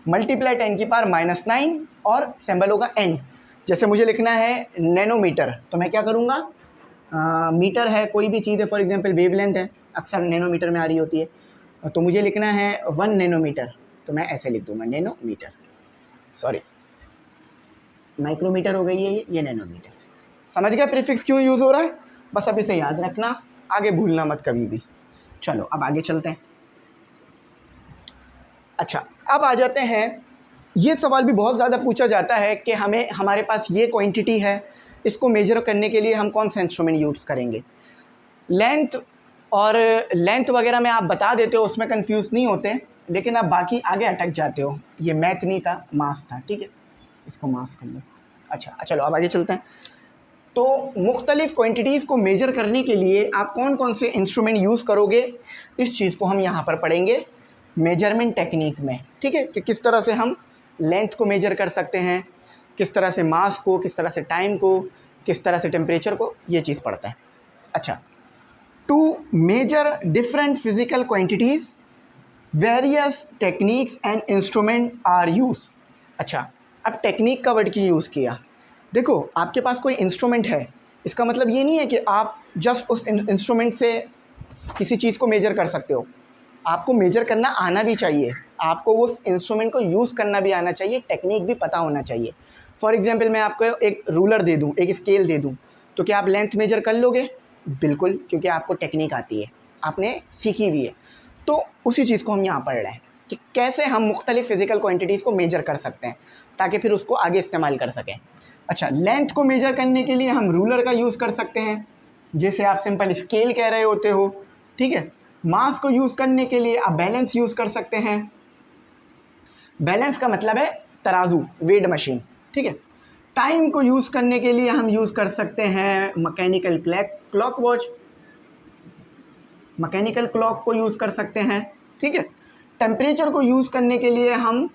× 10⁻⁹ और सिंबल होगा एन। जैसे मुझे लिखना है नैनोमीटर, तो मैं क्या करूँगा, मीटर है, कोई भी चीज़ है, फॉर एग्जांपल वेवलेंथ है, अक्सर नैनोमीटर में आ रही होती है, तो मुझे लिखना है 1 नैनोमीटर, तो मैं ऐसे लिख दूँगा नैनोमीटर, सॉरी माइक्रोमीटर हो गई है ये नैनोमीटर। समझ गया प्रीफिक्स क्यों यूज़ हो रहा है? बस अब इसे याद रखना, आगे भूलना मत कभी भी। चलो अब आगे चलते हैं। अच्छा, अब आ जाते हैं ये सवाल भी बहुत ज़्यादा पूछा जाता है कि हमारे पास ये क्वांटिटी है, इसको मेजर करने के लिए हम कौन सा इंस्ट्रूमेंट यूज़ करेंगे। लेंथ वगैरह में आप बता देते हो, उसमें कंफ्यूज नहीं होते, लेकिन आप बाकी आगे अटक जाते हो। ये मैथ नहीं था, मास था, ठीक है, इसको मास कर लो। अच्छा चलो अब आगे चलते हैं। तो मुख्तलिफ़ क्वांटिटीज़ को मेजर करने के लिए आप कौन कौन से इंस्ट्रूमेंट यूज़ करोगे, इस चीज़ को हम यहाँ पर पढ़ेंगे मेजरमेंट टेक्निक में, ठीक है, कि किस तरह से हम लेंथ को मेजर कर सकते हैं, किस तरह से मास को, किस तरह से टाइम को, किस तरह से टेम्परेचर को, ये चीज़ पढ़ते हैं। अच्छा, to measure different physical quantities various techniques and instrument are use. अच्छा, अब टेक्निक का वर्ड क्यों यूज़ किया। देखो, आपके पास कोई इंस्ट्रूमेंट है, इसका मतलब ये नहीं है कि आप जस्ट उस इंस्ट्रूमेंट से किसी चीज़ को मेजर कर सकते हो। आपको मेजर करना आना भी चाहिए, आपको उस इंस्ट्रूमेंट को यूज़ करना भी आना चाहिए, टेक्निक भी पता होना चाहिए। फॉर एग्जांपल मैं आपको एक रूलर दे दूँ, एक स्केल दे दूँ, तो क्या आप लेंथ मेजर कर लोगे? बिल्कुल, क्योंकि आपको टेक्निक आती है, आपने सीखी हुई है। तो उसी चीज़ को हम यहाँ पढ़ रहे हैं कि कैसे हम मुख्तलिफ़ फ़िज़िकल क्वांटिटीज़ को मेजर कर सकते हैं ताकि फिर उसको आगे इस्तेमाल कर सकें। अच्छा, लेंथ को मेजर करने के लिए हम रूलर का यूज़ कर सकते हैं, जैसे आप सिंपल स्केल कह रहे होते हो, ठीक है। मास को यूज़ करने के लिए आप बैलेंस यूज़ कर सकते हैं। बैलेंस का मतलब है तराजू, वेट मशीन, ठीक है। टाइम को यूज़ करने के लिए हम यूज़ कर सकते हैं mechanical clock watch, mechanical clock को यूज़ कर सकते हैं, ठीक है। टेम्परेचर को यूज़ करने के लिए हम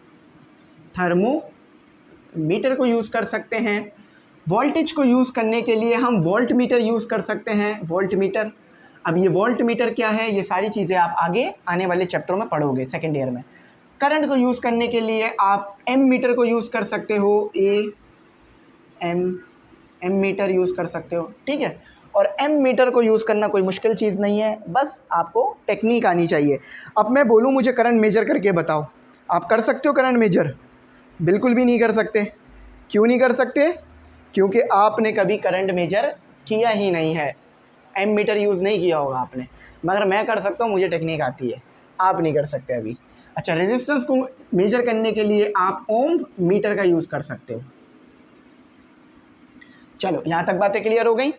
थर्मोमीटर को यूज़ कर सकते हैं। वोल्टेज को यूज़ करने के लिए हम वोल्ट मीटर यूज़ कर सकते हैं, वोल्ट मीटर। अब ये वोल्ट मीटर क्या है, ये सारी चीज़ें आप आगे आने वाले चैप्टरों में पढ़ोगे सेकेंड ईयर में। करंट को यूज़ करने के लिए आप एम मीटर को यूज़ कर सकते हो, एम मीटर यूज़ कर सकते हो, ठीक है। और एम मीटर को यूज़ करना कोई मुश्किल चीज़ नहीं है, बस आपको टेक्निक आनी चाहिए। अब मैं बोलूँ मुझे करंट मेजर करके बताओ, आप कर सकते हो करंट मेजर? बिल्कुल भी नहीं कर सकते। क्यों नहीं कर सकते? क्योंकि आपने कभी करंट मेजर किया ही नहीं है, एम मीटर यूज़ नहीं किया होगा आपने। मगर मैं कर सकता हूँ, मुझे टेक्निक आती है, आप नहीं कर सकते अभी। अच्छा, रेजिस्टेंस को मेजर करने के लिए आप ओम मीटर का यूज़ कर सकते हो। चलो, यहाँ तक बातें क्लियर हो गई।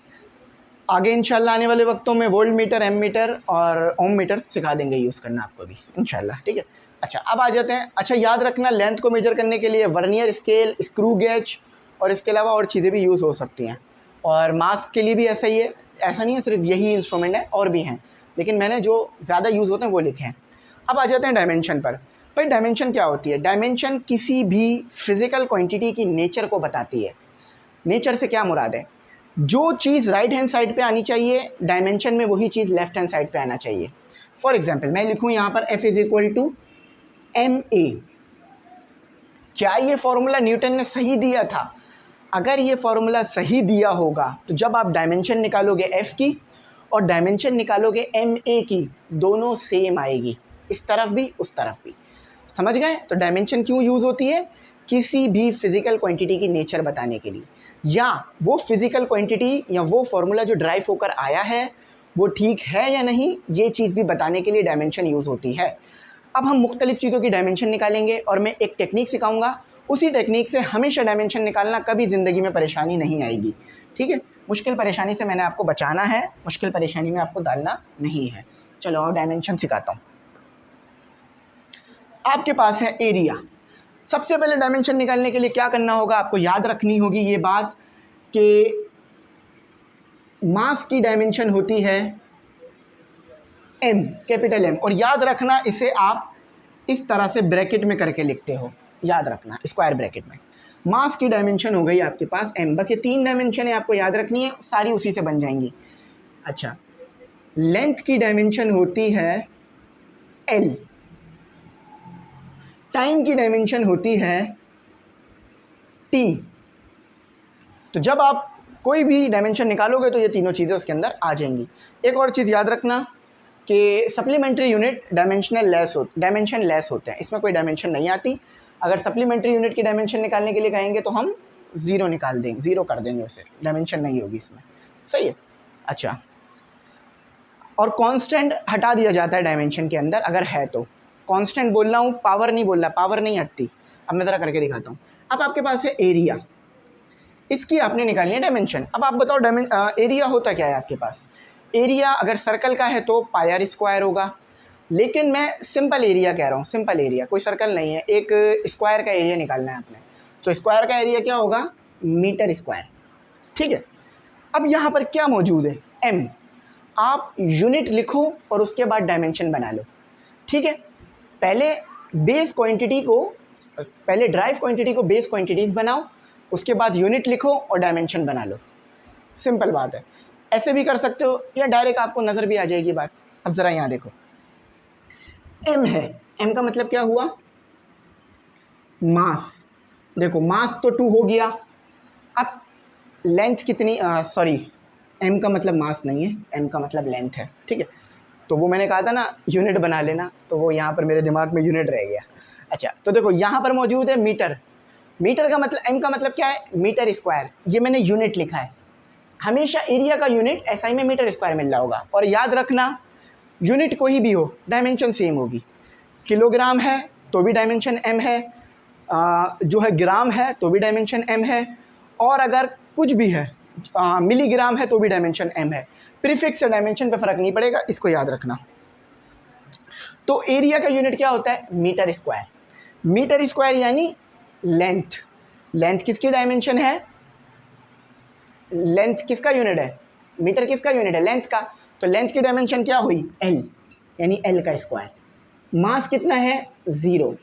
आगे इंशाल्लाह आने वाले वक्तों में वोल्ट मीटर, एम मीटर और ओम मीटर सिखा देंगे यूज़ करना आपको भी इंशाल्लाह, ठीक है। अच्छा, अब आ जाते हैं। अच्छा, याद रखना लेंथ को मेजर करने के लिए वर्नियर स्केल, स्क्रू गेज और इसके अलावा और चीज़ें भी यूज़ हो सकती हैं। और मास के लिए भी ऐसा ही है, ऐसा नहीं है सिर्फ यही इंस्ट्रूमेंट है, और भी हैं, लेकिन मैंने जो ज़्यादा यूज़ होते हैं वो लिखे हैं। अब आ जाते हैं डायमेंशन पर। भाई डायमेंशन क्या होती है? डायमेंशन किसी भी फिज़िकल क्वांटिटी की नेचर को बताती है। नेचर से क्या मुराद है? जो चीज़ राइट हैंड साइड पे आनी चाहिए डायमेंशन में, वही चीज़ लेफ्ट हैंड साइड पे आना चाहिए। फॉर एग्जांपल मैं लिखूँ यहाँ पर F is equal to ma। क्या ये फॉर्मूला न्यूटन ने सही दिया था? अगर ये फॉर्मूला सही दिया होगा तो जब आप डायमेंशन निकालोगे F की और डायमेंशन निकालोगे ma की, दोनों सेम आएगी, इस तरफ भी उस तरफ भी। समझ गए? तो डायमेंशन क्यों यूज़ होती है? किसी भी फिज़िकल क्वांटिटी की नेचर बताने के लिए, या वो फिज़िकल क्वांटिटी या वो फार्मूला जो ड्राइव होकर आया है वो ठीक है या नहीं, ये चीज़ भी बताने के लिए डायमेंशन यूज़ होती है। अब हम मुख्तलिफ़ चीज़ों की डायमेंशन निकालेंगे और मैं एक टेक्निक सिखाऊंगा, उसी टेक्निक से हमेशा डायमेंशन निकालना, कभी ज़िंदगी में परेशानी नहीं आएगी, ठीक है। मुश्किल परेशानी से मैंने आपको बचाना है, मुश्किल परेशानी में आपको डालना नहीं है। चलो और डायमेंशन सिखाता हूँ। आपके पास है एरिया। सबसे पहले डायमेंशन निकालने के लिए क्या करना होगा, आपको याद रखनी होगी ये बात कि मास की डायमेंशन होती है m, कैपिटल M, और याद रखना इसे आप इस तरह से ब्रैकेट में करके लिखते हो, याद रखना स्क्वायर ब्रैकेट में। मास की डायमेंशन हो गई आपके पास m, बस ये 3 डायमेंशन है, आपको याद रखनी है, सारी उसी से बन जाएंगी। अच्छा, लेंथ की डायमेंशन होती है l, टाइम की डायमेंशन होती है t। तो जब आप कोई भी डायमेंशन निकालोगे तो ये तीनों चीज़ें उसके अंदर आ जाएंगी। एक और चीज़ याद रखना कि सप्लीमेंट्री यूनिट डायमेंशन लेस होते हैं, इसमें कोई डायमेंशन नहीं आती। अगर सप्लीमेंट्री यूनिट की डायमेंशन निकालने के लिए कहेंगे तो हम ज़ीरो निकाल देंगे, ज़ीरो कर देंगे उसे, डायमेंशन नहीं होगी इसमें, सही है। अच्छा, और कांस्टेंट हटा दिया जाता है डायमेंशन के अंदर अगर है तो। कांस्टेंट बोल रहा हूँ, पावर नहीं बोल रहा, पावर नहीं हटती, अब मैं ज़रा करके दिखाता हूँ। अब आपके पास है एरिया, इसकी आपने निकालनी है डायमेंशन। अब आप बताओ एरिया होता क्या है आपके पास। एरिया अगर सर्कल का है तो पाई आर स्क्वायर होगा, लेकिन मैं सिंपल एरिया कह रहा हूँ, सिंपल एरिया, कोई सर्कल नहीं है, एक स्क्वायर का एरिया निकालना है आपने, तो स्क्वायर का एरिया क्या होगा, मीटर स्क्वायर। ठीक है, अब यहाँ पर क्या मौजूद है, एम। आप यूनिट लिखो और उसके बाद डायमेंशन बना लो। ठीक है, पहले बेस क्वांटिटी को, पहले ड्राइव क्वांटिटी को बेस क्वांटिटीज़ बनाओ, उसके बाद यूनिट लिखो और डायमेंशन बना लो। सिंपल बात है, ऐसे भी कर सकते हो या डायरेक्ट आपको नज़र भी आ जाएगी बात। अब ज़रा यहाँ देखो, एम है, एम का मतलब क्या हुआ, मास। देखो मास तो 2 हो गया। अब लेंथ कितनी, सॉरी एम का मतलब मास नहीं है, एम का मतलब लेंथ है। ठीक है, तो वो मैंने कहा था ना यूनिट बना लेना, तो वो यहाँ पर मेरे दिमाग में यूनिट रह गया। अच्छा, तो देखो यहाँ पर मौजूद है मीटर। मीटर का मतलब, एम का मतलब क्या है, मीटर स्क्वायर, ये मैंने यूनिट लिखा है। हमेशा एरिया का यूनिट एसआई में मीटर स्क्वायर मिल रहा होगा, और याद रखना यूनिट कोई भी हो डायमेंशन सेम होगी। किलोग्राम है तो भी डायमेंशन एम है, जो है ग्राम है तो भी डायमेंशन एम है, और अगर कुछ भी है मिलीग्राम है तो भी डायमेंशन एम है। प्रीफिक्स से डायमेंशन पे फ़र्क नहीं पड़ेगा, इसको याद रखना। तो एरिया का यूनिट क्या होता है, मीटर स्क्वायर। मीटर स्क्वायर यानी लेंथ। लेंथ किसकी डायमेंशन है, लेंथ किसका यूनिट है, मीटर किसका यूनिट है, लेंथ का। तो लेंथ की डायमेंशन क्या हुई, एल, यानी एल का स्क्वायर। मास कितना है, 0,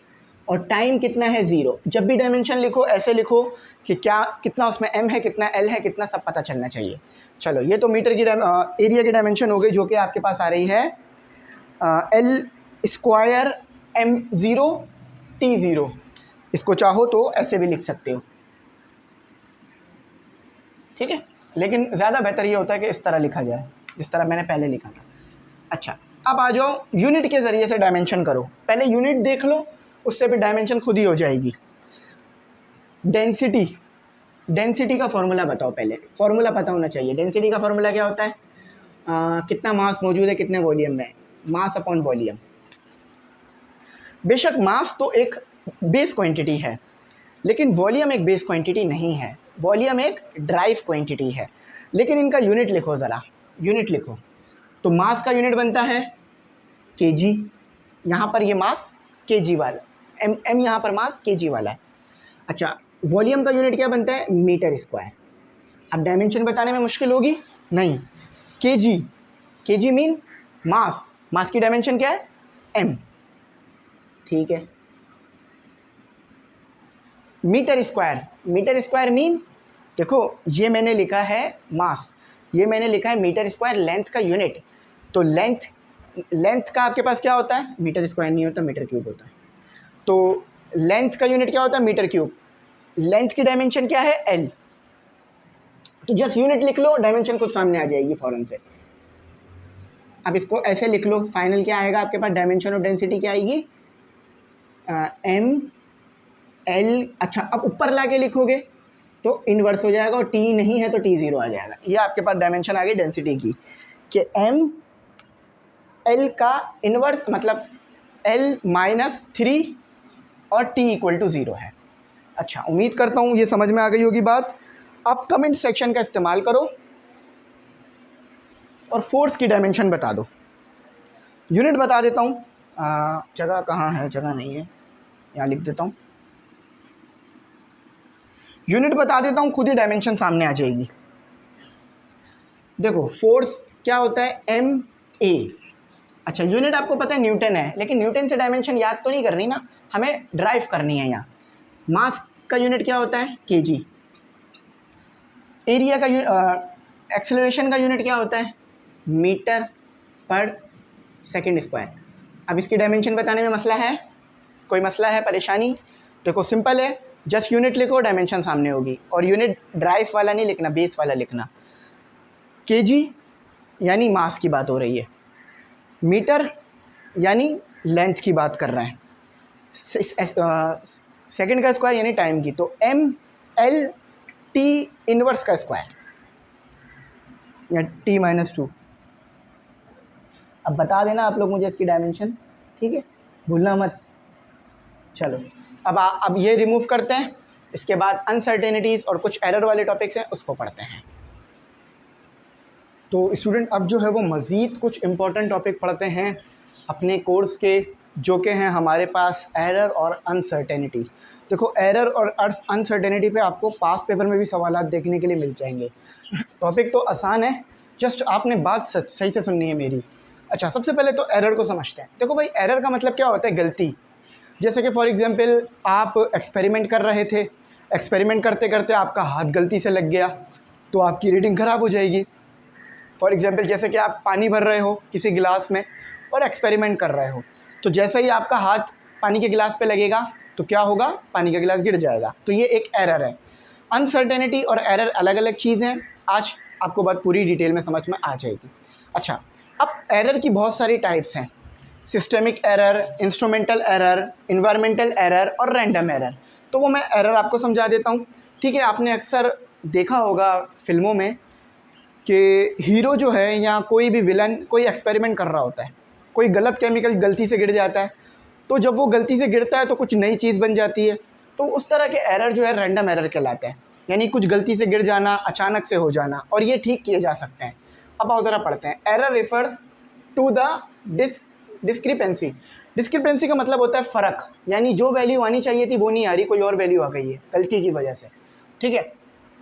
और टाइम कितना है, 0। जब भी डायमेंशन लिखो ऐसे लिखो कि क्या कितना उसमें एम है, कितना एल है, कितना सब पता चलना चाहिए। चलो, ये तो मीटर की एरिया की डायमेंशन हो गई, जो कि आपके पास आ रही है एल स्क्वायर एम 0 टी 0। इसको चाहो तो ऐसे भी लिख सकते हो। ठीक है, लेकिन ज़्यादा बेहतर ये होता है कि इस तरह लिखा जाए जिस तरह मैंने पहले लिखा था। अच्छा, अब आ जाओ यूनिट के ज़रिए से डायमेंशन करो। पहले यूनिट देख लो, उससे भी डायमेंशन खुद ही हो जाएगी। डेंसिटी, डेंसिटी का फॉर्मूला बताओ, पहले फॉर्मूला पता होना चाहिए। डेंसिटी का फॉर्मूला क्या होता है, कितना मास मौजूद है कितने वॉल्यूम में, मास अपॉन वॉल्यूम। बेशक मास तो एक बेस क्वांटिटी है, लेकिन वॉल्यूम एक बेस क्वांटिटी नहीं है, वॉल्यूम एक ड्राइव क्वांटिटी है। लेकिन इनका यूनिट लिखो ज़रा, यूनिट लिखो। तो मास का यूनिट बनता है केजी, यहाँ पर ये मास केजी वाला, एम एम यहाँ पर मास केजी वाला है। अच्छा, वॉल्यूम का यूनिट क्या बनता है, मीटर स्क्वायर। अब डायमेंशन बताने में मुश्किल होगी, नहीं, KG, KG mean mass, mass की डायमेंशन क्या है, एम। ठीक है, metre square, metre square mean, देखो ये मैंने लिखा है मास, ये मैंने लिखा है मीटर स्क्वायर, लेंथ का यूनिट। तो लेंथ, लेंथ का आपके पास क्या होता है, मीटर स्क्वायर नहीं होता, मीटर क्यूब होता है। तो लेंथ का यूनिट क्या होता है, मीटर क्यूब। लेंथ की डायमेंशन क्या है, एल। तो जस्ट यूनिट लिख लो, डायमेंशन खुद सामने आ जाएगी फ़ौरन से। अब इसको ऐसे लिख लो, फाइनल क्या आएगा आपके पास, डायमेंशन ऑफ डेंसिटी क्या आएगी, एम एल। अच्छा, अब ऊपर ला के लिखोगे तो इन्वर्स हो जाएगा, और टी नहीं है तो टी 0 आ जाएगा। ये आपके पास डायमेंशन आ गई डेंसिटी की, कि एम एल का इन्वर्स मतलब एल -3 और टी इक्वल टू 0 है। अच्छा, उम्मीद करता हूँ ये समझ में आ गई होगी बात। आप कमेंट सेक्शन का इस्तेमाल करो और फोर्स की डायमेंशन बता दो। यूनिट बता देता हूँ, जगह कहाँ है, जगह नहीं है, यहाँ लिख देता हूँ। यूनिट बता देता हूँ, खुद ही डायमेंशन सामने आ जाएगी। देखो फोर्स क्या होता है, एम ए। अच्छा, यूनिट आपको पता है न्यूटन है, लेकिन न्यूटन से डायमेंशन याद तो नहीं करनी ना, हमें ड्राइव करनी है यहाँ। मास का यूनिट क्या होता है, केजी। एरिया का एक्सेलरेशन का यूनिट क्या होता है, मीटर पर सेकंड स्क्वायर। अब इसकी डायमेंशन बताने में मसला है, कोई मसला है, परेशानी? देखो सिंपल है, जस्ट यूनिट लिखो, डायमेंशन सामने होगी। और यूनिट ड्राइव वाला नहीं लिखना, बेस वाला लिखना। केजी यानी मास की बात हो रही है, मीटर यानी लेंथ की बात कर रहे हैं, सेकंड का स्क्वायर यानी टाइम की। तो एम एल टी इनवर्स का स्क्वायर या टी -2। अब बता देना आप लोग मुझे इसकी डायमेंशन, ठीक है, भूलना मत। चलो, अब ये रिमूव करते हैं, इसके बाद अनसर्टेनिटीज़ और कुछ एरर वाले टॉपिक्स हैं उसको पढ़ते हैं। तो स्टूडेंट अब जो है वो मज़ीद कुछ इम्पोर्टेंट टॉपिक पढ़ते हैं अपने कोर्स के, जो कि हैं हमारे पास एरर और अनसर्टेनिटी। देखो एरर और अनसर्टेनिटी पे आपको पास पेपर में भी सवालात देखने के लिए मिल जाएंगे। टॉपिक तो आसान है, जस्ट आपने बात सही से सुननी है मेरी। अच्छा, सबसे पहले तो एरर को समझते हैं। देखो भाई, एरर का मतलब क्या होता है? गलती। जैसे कि फॉर एग्जांपल आप एक्सपेरिमेंट कर रहे थे, एक्सपेरिमेंट करते करते आपका हाथ गलती से लग गया तो आपकी रीडिंग ख़राब हो जाएगी। फॉर एग्जांपल जैसे कि आप पानी भर रहे हो किसी गिलास में और एक्सपेरिमेंट कर रहे हो, तो जैसे ही आपका हाथ पानी के गिलास पे लगेगा तो क्या होगा? पानी का गिलास गिर जाएगा। तो ये एक एरर है। अनसर्टेनिटी और एरर अलग अलग चीज़ हैं, आज आपको बात पूरी डिटेल में समझ में आ जाएगी। अच्छा, अब एरर की बहुत सारी टाइप्स हैं, systemic error, instrumental error, environmental error और रैंडम एरर। तो वो मैं एरर आपको समझा देता हूँ, ठीक है। आपने अक्सर देखा होगा फिल्मों में कि हीरो जो है या कोई भी विलन कोई एक्सपेरिमेंट कर रहा होता है, कोई गलत केमिकल गलती से गिर जाता है, तो जब वो गलती से गिरता है तो कुछ नई चीज़ बन जाती है। तो उस तरह के एरर जो है रैंडम एरर कहलाते हैं, यानी कुछ गलती से गिर जाना, अचानक से हो जाना, और ये ठीक किए जा सकते हैं। अब आओ ज़रा पढ़ते हैं। Error refers to the discrepancy. Discrepancy का मतलब होता है फ़र्क, यानी जो वैल्यू आनी चाहिए थी वो नहीं आ रही, कोई और वैल्यू आ गई है गलती की वजह से, ठीक है।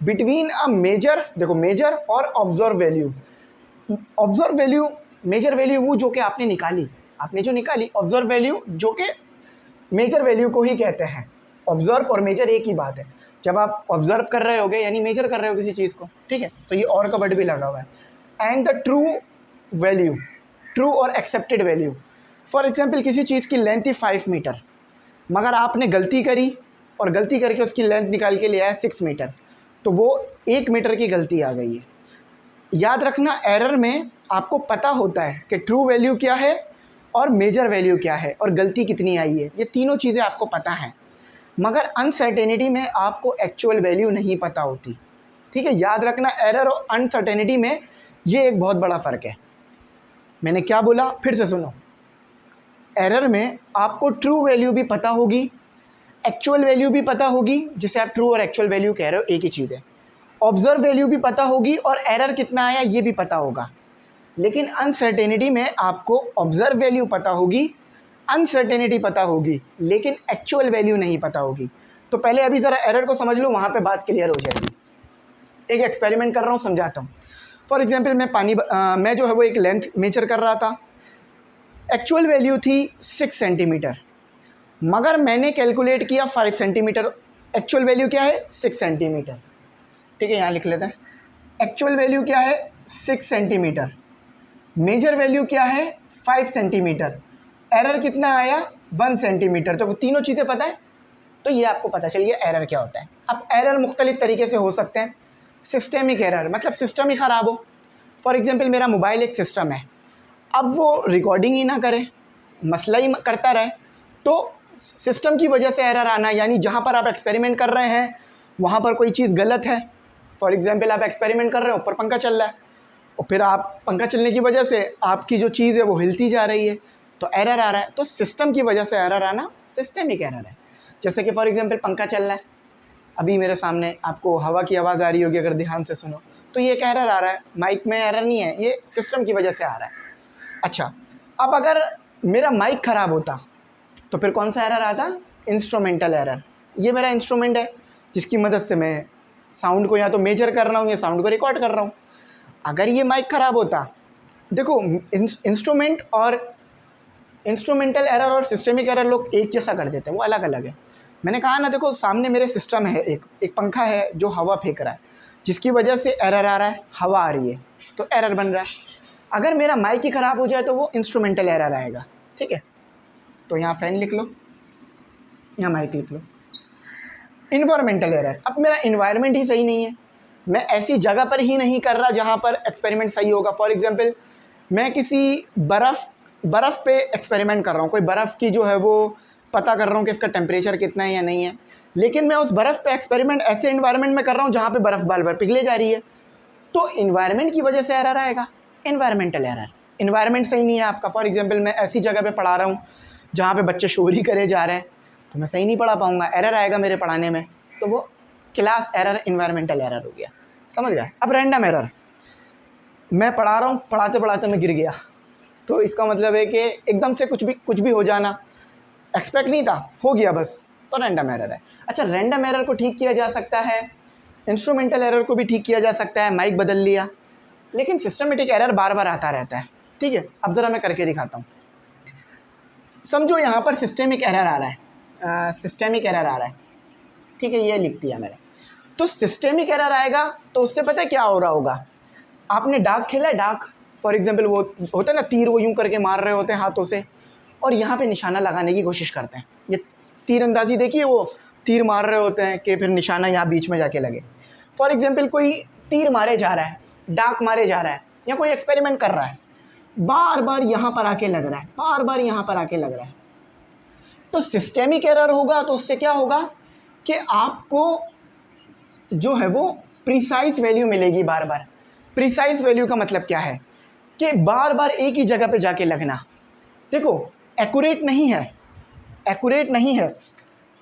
बिटवीन अ मेजर, देखो मेजर और observe value. Observe value, measure value वो जो कि आपने निकाली, आपने जो निकाली। ऑब्जर्व वैल्यू जो कि मेजर वैल्यू को ही कहते हैं। ऑब्जर्व और मेजर एक ही बात है। जब आप ऑब्जर्व कर रहे होगे यानी मेजर कर रहे हो किसी चीज़ को, ठीक है, तो ये और का वर्ड भी लगा हुआ है। And the true value, true और एक्सेप्टेड वैल्यू। फॉर एग्जाम्पल किसी चीज़ की लेंथ थी 5 मीटर, मगर आपने गलती करी और गलती करके उसकी लेंथ निकाल के ले आया 6 मीटर, तो वो 1 मीटर की गलती आ गई है। याद रखना, एरर में आपको पता होता है कि ट्रू वैल्यू क्या है और मेजर वैल्यू क्या है और गलती कितनी आई है, ये तीनों चीज़ें आपको पता हैं। मगर अनसर्टेनिटी में आपको एक्चुअल वैल्यू नहीं पता होती, ठीक है। याद रखना, एरर और अनसर्टेनिटी में ये एक बहुत बड़ा फ़र्क है। मैंने क्या बोला, फिर से सुनो। एरर में आपको ट्रू वैल्यू भी पता होगी, एक्चुअल वैल्यू भी पता होगी, जिसे आप ट्रू और एक्चुअल वैल्यू कह रहे हो एक ही चीज़ है। ऑब्जर्व वैल्यू भी पता होगी और एरर कितना आया ये भी पता होगा। लेकिन अनसर्टेनिटी में आपको ऑब्जर्व वैल्यू पता होगी, अनसर्टेनिटी पता होगी, लेकिन एक्चुअल वैल्यू नहीं पता होगी। तो पहले अभी ज़रा एरर को समझ लो, वहाँ पे बात क्लियर हो जाएगी। एक एक्सपेरिमेंट कर रहा हूँ, समझाता हूँ। फॉर एग्जांपल मैं जो है वो एक लेंथ मेजर कर रहा था, एक्चुअल वैल्यू थी 6 सेंटीमीटर, मगर मैंने कैलकुलेट किया 5 सेंटीमीटर। एक्चुअल वैल्यू क्या है? 6 सेंटीमीटर, ठीक है, यहाँ लिख लेते हैं। एक्चुअल वैल्यू क्या है? 6 सेंटीमीटर। मेजर वैल्यू क्या है? 5 सेंटीमीटर। एरर कितना आया? 1 सेंटीमीटर। तो तीनों चीज़ें पता है, तो ये आपको पता चल गया एरर क्या होता है। अब एरर मुख्तलिफ तरीके से हो सकते हैं। सिस्टेमिक एरर मतलब सिस्टम ही ख़राब हो। फॉर एग्जांपल मेरा मोबाइल एक सिस्टम है, अब वो रिकॉर्डिंग ही ना करे, मसला ही करता रहे, तो सिस्टम की वजह से एरर आना, यानी जहाँ पर आप एक्सपेरिमेंट कर रहे हैं वहाँ पर कोई चीज़ गलत है। फॉर एग्जांपल आप एक्सपेरिमेंट कर रहे हो, ऊपर पंखा चल रहा है और फिर आप पंखा चलने की वजह से आपकी जो चीज़ है वो हिलती जा रही है, तो एरर आ रहा है। तो सिस्टम की वजह से एरर आना सिस्टेमिक एरर है। जैसे कि फॉर एग्जांपल पंखा चल रहा है, अभी मेरे सामने आपको हवा की आवाज़ आ रही होगी, अगर ध्यान से सुनो तो ये एक एरर आ रहा है। माइक में एरर नहीं है, ये सिस्टम की वजह से आ रहा है। अच्छा, अब अगर मेरा माइक ख़राब होता तो फिर कौन सा एरर आता? Instrumental error. ये मेरा इंस्ट्रूमेंट है जिसकी मदद से मैं साउंड को या तो मेजर कर रहा हूँ या साउंड को रिकॉर्ड कर रहा हूँ। अगर ये माइक ख़राब होता, देखो इंस्ट्रूमेंट और इंस्ट्रूमेंटल एरर और सिस्टेमिक एरर लोग एक जैसा कर देते हैं, वो अलग अलग है। मैंने कहा ना, देखो सामने मेरे सिस्टम है, एक पंखा है जो हवा फेंक रहा है, जिसकी वजह से एरर आ रहा है, हवा आ रही है तो एरर बन रहा है। अगर मेरा माइक ही ख़राब हो जाए तो वो इंस्ट्रूमेंटल एरर आएगा, ठीक है। तो यहाँ फ़ैन लिख लो, यहाँ माइक लिख लो। इन्वायरमेंटल एरर, अब मेरा इन्वायरमेंट ही सही नहीं है, मैं ऐसी जगह पर ही नहीं कर रहा जहाँ पर एक्सपेरिमेंट सही होगा। फॉर एग्जांपल मैं किसी बर्फ़ पे एक्सपेरिमेंट कर रहा हूँ, कोई बर्फ़ की जो है वो पता कर रहा हूँ कि इसका टेम्परेचर कितना है या नहीं है, लेकिन मैं उस बर्फ़ पे एक्सपेरिमेंट ऐसे इन्वायरमेंट में कर रहा हूँ जहाँ पे बर्फ़ बार बार पिघले जा रही है, तो इन्वायरमेंट की वजह से एरर आएगा, इन्वायरमेंटल एरर। इन्वायरमेंट सही नहीं है आपका। फॉर एग्जांपल मैं ऐसी जगह पे पढ़ा रहा हूँ जहाँ पे बच्चे शोर ही करे जा रहे हैं, तो मैं सही नहीं पढ़ा पाऊँगा, एरर आएगा मेरे पढ़ाने में, तो वो क्लास एरर, इन्वायरमेंटल एरर हो गया। समझ गया? अब रैंडम एरर, मैं पढ़ा रहा हूँ, पढ़ाते पढ़ाते मैं गिर गया, तो इसका मतलब है कि एकदम से कुछ भी हो जाना, एक्सपेक्ट नहीं था, हो गया बस, तो रैंडम एरर है। अच्छा, रैंडम एरर को ठीक किया जा सकता है, इंस्ट्रूमेंटल एरर को भी ठीक किया जा सकता है, माइक बदल लिया, लेकिन सिस्टमेटिक एरर बार बार आता रहता है। ठीक है, अब ज़रा मैं करके दिखाता हूँ। समझो यहाँ पर सिस्टेमिक एरर आ रहा है, सिस्टेमिक एरर आ रहा है, ठीक है, ये लिख दिया मैंने। तो सिस्टेमिक एरर आएगा तो उससे पता है क्या हो रहा होगा, आपने डाक खेला है, डाक फॉर एग्जांपल, वो होता है ना तीर, वो यूं करके मार रहे होते हैं हाथों से और यहाँ पे निशाना लगाने की कोशिश करते हैं। ये तीरंदाजी देखिए, वो तीर मार रहे होते हैं कि फिर निशाना यहाँ बीच में जाके लगे। फॉर एग्जांपल कोई तीर मारे जा रहा है, डाक मारे जा रहा है, या कोई एक्सपेरिमेंट कर रहा है, बार बार यहाँ पर आके लग रहा है, बार बार यहाँ पर आके लग रहा है, तो सिस्टेमिक एरर होगा। तो उससे क्या होगा कि आपको जो है वो प्रिसाइज वैल्यू मिलेगी बार बार। प्रिसाइज वैल्यू का मतलब क्या है कि बार बार एक ही जगह पे जाके लगना। देखो, एक्यूरेट नहीं है, एक्यूरेट नहीं है।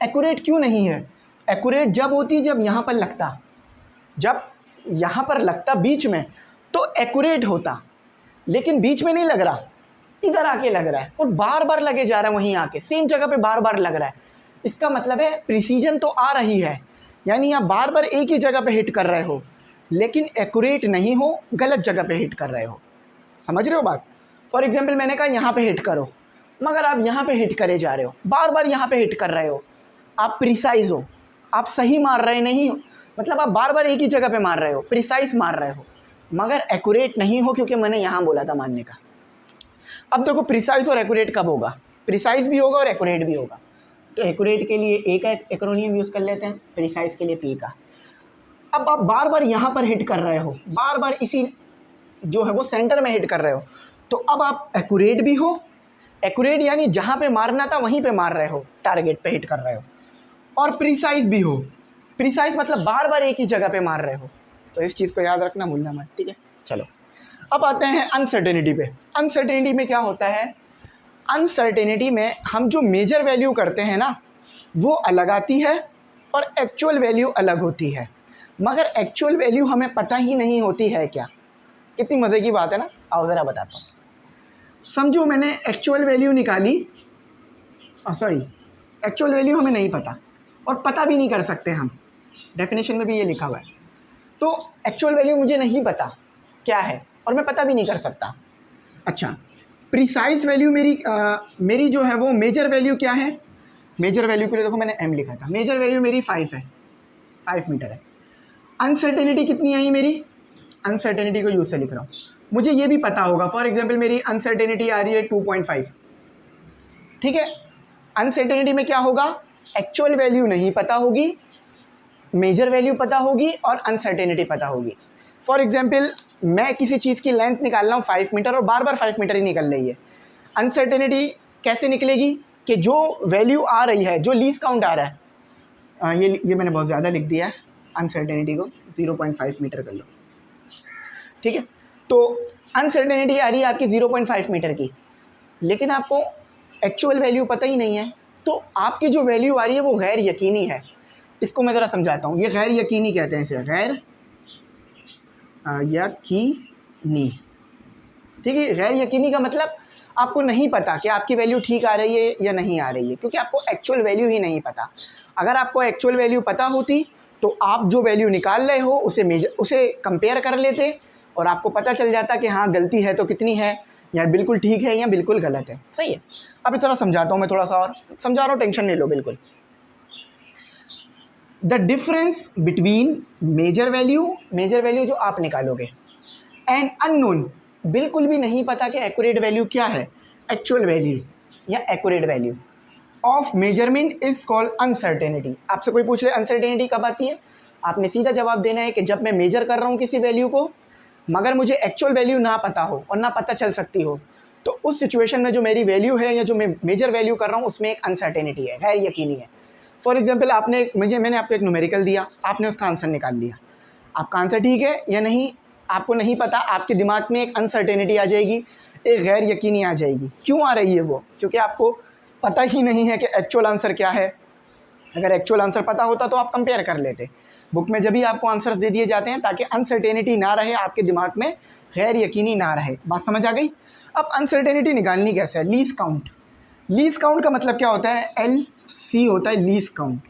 एक्यूरेट क्यों नहीं है? एक्यूरेट जब होती जब यहाँ पर लगता, जब यहाँ पर लगता बीच में, तो एक्यूरेट होता, लेकिन बीच में नहीं लग रहा, इधर आके लग रहा है और बार बार लगे जा रहा है, वहीं आके सेम जगह पे बार बार लग रहा है। इसका मतलब है प्रिसीजन तो आ रही है, यानी आप बार बार एक ही जगह पे हिट कर रहे हो, लेकिन एक्यूरेट नहीं हो, गलत जगह पे हिट कर रहे हो। समझ रहे हो बात? फॉर एग्जांपल मैंने कहा यहाँ पे हिट करो, मगर आप यहाँ पे हिट करे जा रहे हो, बार बार यहाँ पे हिट कर रहे हो। आप प्रिसाइज हो, आप सही मार रहे नहीं हो, मतलब आप बार बार एक ही जगह पे मार रहे हो, प्रिसाइज मार रहे हो, मगर एक्यूरेट नहीं हो, क्योंकि मैंने यहाँ बोला था मारने का। अब देखो, प्रिसाइज और एक्यूरेट कब होगा? प्रिसाइज भी होगा और एक्यूरेट भी होगा। तो एक्यूरेट के लिए ए का एक्रोनियम यूज़ कर लेते हैं, प्रिसाइज के लिए पी का। अब आप बार बार यहाँ पर हिट कर रहे हो, बार बार इसी जो है वो सेंटर में हिट कर रहे हो, तो अब आप एक्यूरेट भी हो, एक्यूरेट यानी जहाँ पे मारना था वहीं पे मार रहे हो, टारगेट पे हिट कर रहे हो, और प्रिसाइज भी हो। प्रिसाइज मतलब बार बार एक ही जगह पे मार रहे हो। तो इस चीज़ को याद रखना, भूलना मत, ठीक है। चलो, अब आते हैं अनसर्टेनिटी पे। अनसर्टेनिटी में क्या होता है? अनसर्टेनिटी में हम जो मेजर वैल्यू करते हैं ना, वो अलग आती है और एक्चुअल वैल्यू अलग होती है, मगर एक्चुअल वैल्यू हमें पता ही नहीं होती है क्या। कितनी मज़े की बात है ना। आओ ज़रा बताता हूँ। समझो मैंने एक्चुअल वैल्यू निकाली, सॉरी, एक्चुअल वैल्यू हमें नहीं पता और पता भी नहीं कर सकते हम, डेफिनेशन में भी ये लिखा हुआ है। तो एक्चुअल वैल्यू मुझे नहीं पता क्या है और मैं पता भी नहीं कर सकता। अच्छा, प्रिसाइज वैल्यू मेरी जो है वो मेजर वैल्यू क्या है? मेजर वैल्यू के लिए देखो मैंने m लिखा था, मेजर वैल्यू मेरी 5 है, 5 मीटर है। अनसर्टेनिटी कितनी आई मेरी? अनसर्टेनिटी को यूज से लिख रहा हूँ, मुझे ये भी पता होगा। फॉर एग्जांपल मेरी अनसर्टेनिटी आ रही है 2.5, ठीक है। अनसर्टेनिटी में क्या होगा? एक्चुअल वैल्यू नहीं पता होगी, मेजर वैल्यू पता होगी और अनसर्टेनिटी पता होगी। फॉर एग्जांपल मैं किसी चीज़ की लेंथ निकाल रहा हूँ 5 मीटर और बार बार 5 मीटर ही निकल रही है। अनसर्टेनिटी कैसे निकलेगी कि जो वैल्यू आ रही है, जो लीस्ट काउंट आ रहा है, ये मैंने बहुत ज़्यादा लिख दिया है, अनसर्टेनिटी को 0.5 मीटर कर लो, ठीक है। तो अनसर्टेनिटी आ रही है आपकी 0.5 मीटर की, लेकिन आपको एक्चुअल वैल्यू पता ही नहीं है, तो आपकी जो वैल्यू आ रही है वो गैर यकीनी है। इसको मैं ज़रा समझाता हूँ। ये गैर यकीनी कहते हैं इसे, गैर यकीनी, ठीक है। गैर यकीनी का मतलब आपको नहीं पता कि आपकी वैल्यू ठीक आ रही है या नहीं आ रही है, क्योंकि आपको एक्चुअल वैल्यू ही नहीं पता। अगर आपको एक्चुअल वैल्यू पता होती तो आप जो वैल्यू निकाल रहे हो उसे कंपेयर कर लेते और आपको पता चल जाता कि हाँ गलती है तो कितनी है, या बिल्कुल ठीक है या बिल्कुल गलत है। सही है। अब इस तरह समझाता हूँ मैं, थोड़ा सा और समझा रहा हूँ, टेंशन नहीं लो बिल्कुल। The difference between measure value जो आप निकालोगे, एंड अननोन, बिल्कुल भी नहीं पता कि एक्यूरेट वैल्यू क्या है, एक्चुअल वैल्यू या accurate value of measurement is called uncertainty. आपसे कोई पूछ ले अनसर्टेनिटी कब आती है, आपने सीधा जवाब देना है कि जब मैं मेजर कर रहा हूँ किसी वैल्यू को, मगर मुझे एक्चुअल वैल्यू ना पता हो और ना पता चल सकती हो, तो उस सिचुएशन में जो मेरी वैल्यू है या जो मैं मेजर वैल्यू कर रहा हूँ उसमें एक अनसर्टेनिटी है, गैर यकीनी है। फॉर एग्जाम्पल मैंने आपको एक न्यूमेरिकल दिया, आपने उसका आंसर निकाल लिया, आपका आंसर ठीक है या नहीं आपको नहीं पता, आपके दिमाग में एक अनसर्टेनिटी आ जाएगी, एक गैर यकीनी आ जाएगी। क्यों आ रही है वो? क्योंकि आपको पता ही नहीं है कि एक्चुअल आंसर क्या है अगर एक्चुअल आंसर पता होता तो आप कंपेयर कर लेते। बुक में जब भी आपको आंसर्स दे दिए जाते हैं ताकि अनसर्टेनिटी ना रहे, आपके दिमाग में गैर यकीनी ना रहे। बात समझ आ गई? अब अनसर्टेनिटी निकालनी कैसे है? Least count. लीस्ट काउंट का मतलब क्या होता है? LC होता है लीस्ट काउंट।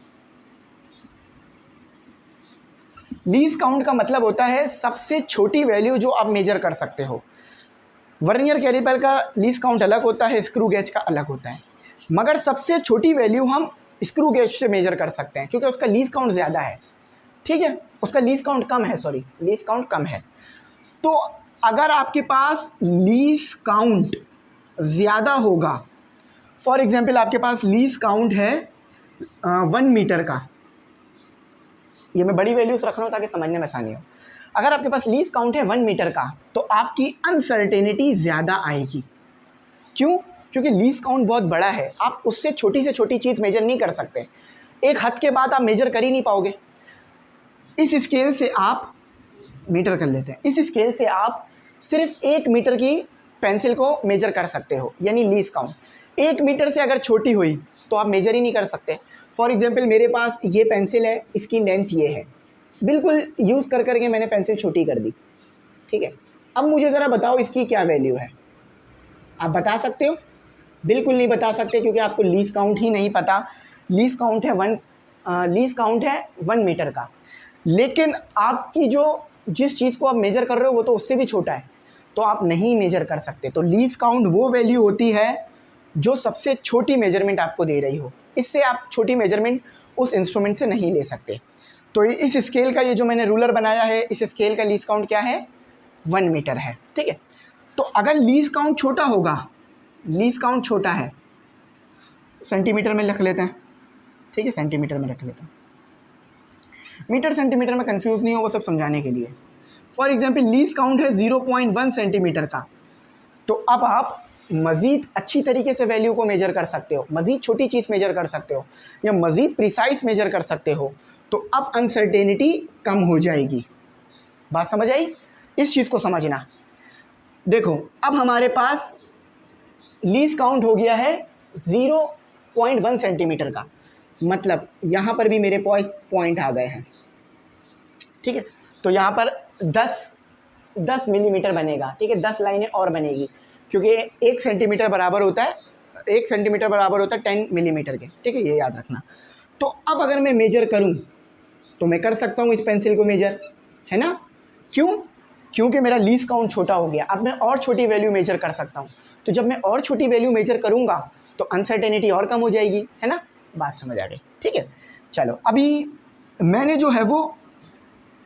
लीस्ट काउंट का मतलब होता है सबसे छोटी वैल्यू जो आप मेजर कर सकते हो। वर्नियर कैलिपर का लीस्ट काउंट अलग होता है, स्क्रू गेज का अलग होता है, मगर सबसे छोटी वैल्यू हम स्क्रू गेज से मेजर कर सकते हैं क्योंकि उसका लीस्ट काउंट ज़्यादा है। ठीक है, उसका लीस्ट काउंट कम है, सॉरी लीस्ट काउंट कम है। तो अगर आपके पास लीस्ट काउंट ज़्यादा होगा, फॉर एग्जांपल आपके पास लीस्ट काउंट है 1 मीटर का, ये मैं बड़ी वैल्यूज रख रहा हूँ ताकि समझने में आसानी हो। अगर आपके पास लीस्ट काउंट है 1 मीटर का तो आपकी अनसर्टेनिटी ज़्यादा आएगी। क्यों? क्योंकि लीस्ट काउंट बहुत बड़ा है, आप उससे छोटी से छोटी चीज़ मेजर नहीं कर सकते। एक हद के बाद आप मेजर कर ही नहीं पाओगे। इस स्केल से आप मीटर कर लेते हैं, इस स्केल से आप सिर्फ 1 मीटर की पेंसिल को मेजर कर सकते हो, यानी लीस्ट काउंट 1 मीटर से अगर छोटी हुई तो आप मेजर ही नहीं कर सकते। फॉर एग्जांपल मेरे पास ये पेंसिल है, इसकी लेंथ ये है, बिल्कुल यूज़ कर करके मैंने पेंसिल छोटी कर दी। ठीक है, अब मुझे ज़रा बताओ इसकी क्या वैल्यू है? आप बता सकते हो? बिल्कुल नहीं बता सकते क्योंकि आपको लीस्ट काउंट ही नहीं पता। लीस्ट काउंट है 1 मीटर का, लेकिन आपकी जिस चीज़ को आप मेजर कर रहे हो वो तो उससे भी छोटा है, तो आप नहीं मेजर कर सकते। तो लीस्ट काउंट वो वैल्यू होती है जो सबसे छोटी मेजरमेंट आपको दे रही हो, इससे आप छोटी मेजरमेंट उस इंस्ट्रूमेंट से नहीं ले सकते। तो इस स्केल का ये जो मैंने रूलर बनाया है, इस स्केल का लीस्ट काउंट क्या है? 1 मीटर है। ठीक है, तो अगर लीस्ट काउंट छोटा होगा, लीस्ट काउंट छोटा है, सेंटीमीटर में लिख लेते हैं। ठीक है, सेंटीमीटर में रख लेते हैं, मीटर सेंटीमीटर में कंफ्यूज नहीं हो, वो सब समझाने के लिए। फॉर एग्जांपल लीस्ट काउंट है 0.1 सेंटीमीटर का, तो अब आप मज़ीद अच्छी तरीके से वैल्यू को मेजर कर सकते हो, मज़ीद छोटी चीज़ मेजर कर सकते हो या मज़ीद प्रिसाइज मेजर कर सकते हो, तो अब अनसर्टेनिटी कम हो जाएगी। बात समझ आई? इस चीज़ को समझना। देखो अब हमारे पास लीस्ट काउंट हो गया है 0.1 सेंटीमीटर का, मतलब यहाँ पर भी मेरे पॉइंट आ गए हैं। ठीक है, तो यहाँ पर 10 मिलीमीटर बनेगा। ठीक है, 10 लाइनें और बनेगी क्योंकि 1 सेंटीमीटर बराबर होता है 10 मिलीमीटर के। ठीक है, ये याद रखना। तो अब अगर मैं मेजर करूँ तो मैं कर सकता हूँ इस पेंसिल को मेजर, है ना? क्यों? क्योंकि मेरा लीस्ट काउंट छोटा हो गया। अब मैं और छोटी वैल्यू मेजर कर सकता हूँ, तो जब मैं और छोटी वैल्यू मेजर करूँगा तो अनसर्टेनिटी और कम हो जाएगी, है ना? बात समझ आ गई? ठीक है, चलो अभी मैंने जो है वो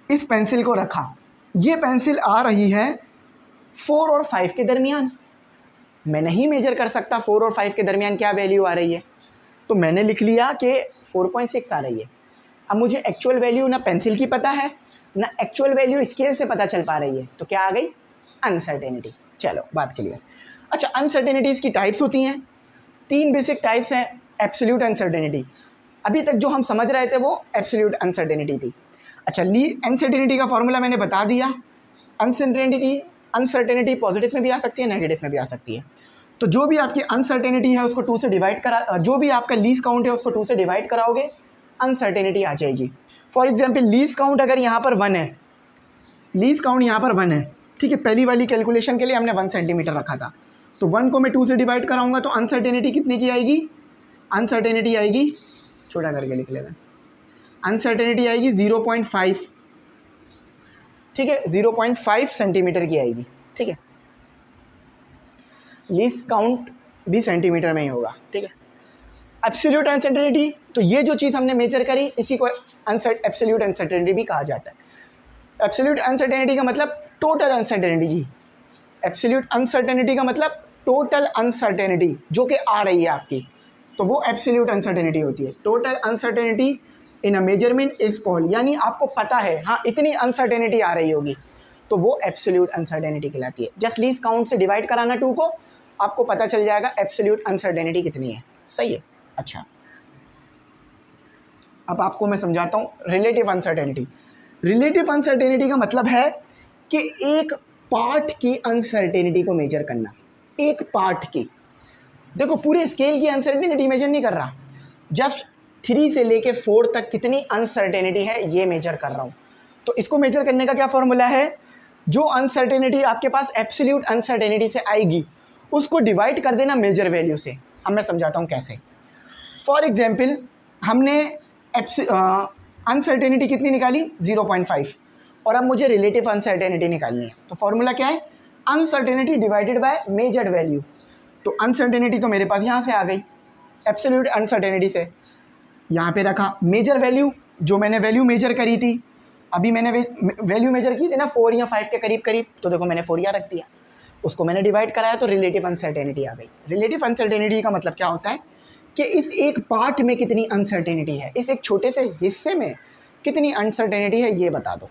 इस पेंसिल को रखा, ये पेंसिल आ रही है 4 और 5 के दरमियान। मैं नहीं मेजर कर सकता 4 और 5 के दरमियान क्या वैल्यू आ रही है, तो मैंने लिख लिया कि 4.6 आ रही है। अब मुझे एक्चुअल वैल्यू ना पेंसिल की पता है ना एक्चुअल वैल्यू स्केल से पता चल पा रही है, तो क्या आ गई? अनसर्टेनिटी। चलो बात क्लियर। अच्छा, अनसर्टेनिटीज़ की टाइप्स होती हैं, 3 बेसिक टाइप्स हैं। एब्सोल्यूट अनसर्टेनिटी, अभी तक जो हम समझ रहे थे वो एब्सोल्यूट अनसर्टेनिटी थी। अच्छा, अनसर्टेनिटी का फॉर्मूला मैंने बता दिया। अनसर्टेनिटी पॉजिटिव में भी आ सकती है, नेगेटिव में भी आ सकती है। तो जो भी आपकी अनसर्टेनिटी है उसको 2 से डिवाइड करा, जो भी आपका लीस्ट काउंट है उसको 2 से डिवाइड कराओगे, अनसर्टेनिटी आ जाएगी। फॉर एग्जांपल लीस्ट काउंट अगर यहाँ पर 1 है, लीस्ट काउंट यहाँ पर 1 है, ठीक है, पहली वाली कैलकुलेशन के लिए हमने 1 सेंटीमीटर रखा था, तो 1 को मैं 2 से डिवाइड कराऊंगा तो अनसर्टेनिटी कितने की आएगी? अनसर्टेनिटी आएगी, छोटा करके लिख लेना, अनसर्टेनिटी आएगी 0.5। ठीक है, 0.5 सेंटीमीटर की आएगी। ठीक है, लीस्ट काउंट भी सेंटीमीटर में ही होगा। ठीक है, एब्सोल्यूट अनसर्टेनिटी, तो ये जो चीज़ हमने मेजर करी इसी को एब्सोल्यूट अनसर्टेनिटी भी कहा जाता है। एब्सोल्यूट अनसर्टेनिटी का मतलब टोटल अनसर्टेनिटी की, एब्सोल्यूट अनसर्टेनिटी का मतलब टोटल अनसर्टेनिटी जो कि आ रही है आपकी, तो वो एब्सोल्यूट अनसर्टेनिटी होती है। Total uncertainty in a measurement is called, यानी आपको पता है हाँ इतनी अनसर्टेनिटी आ रही होगी, तो वो एब्सोल्यूट अनसर्टेनिटी कहलाती है। जस्ट लीस्ट काउंट से डिवाइड कराना 2 को, आपको पता चल जाएगा एब्सोल्यूट अनसर्टेनिटी कितनी है। सही है। अच्छा, अब आपको मैं समझाता हूँ रिलेटिव अनसर्टेनिटी। रिलेटिव अनसर्टेनिटी का मतलब है कि एक पार्ट की अनसर्टेनिटी को मेजर करना, एक पार्ट की। देखो पूरे स्केल की अनसर्टेनिटी मेजर नहीं कर रहा, जस्ट 3 से लेके 4 तक कितनी अनसर्टेनिटी है ये मेजर कर रहा हूँ। तो इसको मेजर करने का क्या फॉर्मूला है, जो अनसर्टेनिटी आपके पास एब्सोल्यूट अनसर्टेनिटी से आएगी उसको डिवाइड कर देना मेजर वैल्यू से। अब मैं समझाता हूँ कैसे। फॉर एग्जाम्पल हमने अनसर्टेनिटी कितनी निकाली 0.5 और अब मुझे रिलेटिव अनसर्टेनिटी निकालनी है। तो फॉर्मूला क्या है, uncertainty divided by measured value. तो अनसर्टेनिटी तो मेरे पास यहाँ से आ गई एब्सोल्यूट अनसर्टेनिटी से, यहाँ पे रखा मेजर वैल्यू जो मैंने वैल्यू मेजर करी थी, अभी मैंने वैल्यू मेजर की थी ना 4 या 5 के करीब करीब, तो देखो मैंने 4 यहाँ रख दिया, उसको मैंने डिवाइड कराया तो रिलेटिव अनसर्टेनिटी आ गई। रिलेटिव अनसर्टेनिटी का मतलब क्या होता है कि इस एक पार्ट में कितनी अनसर्टेनिटी है, इस एक छोटे से हिस्से में कितनी अनसर्टेनिटी है ये बता दो।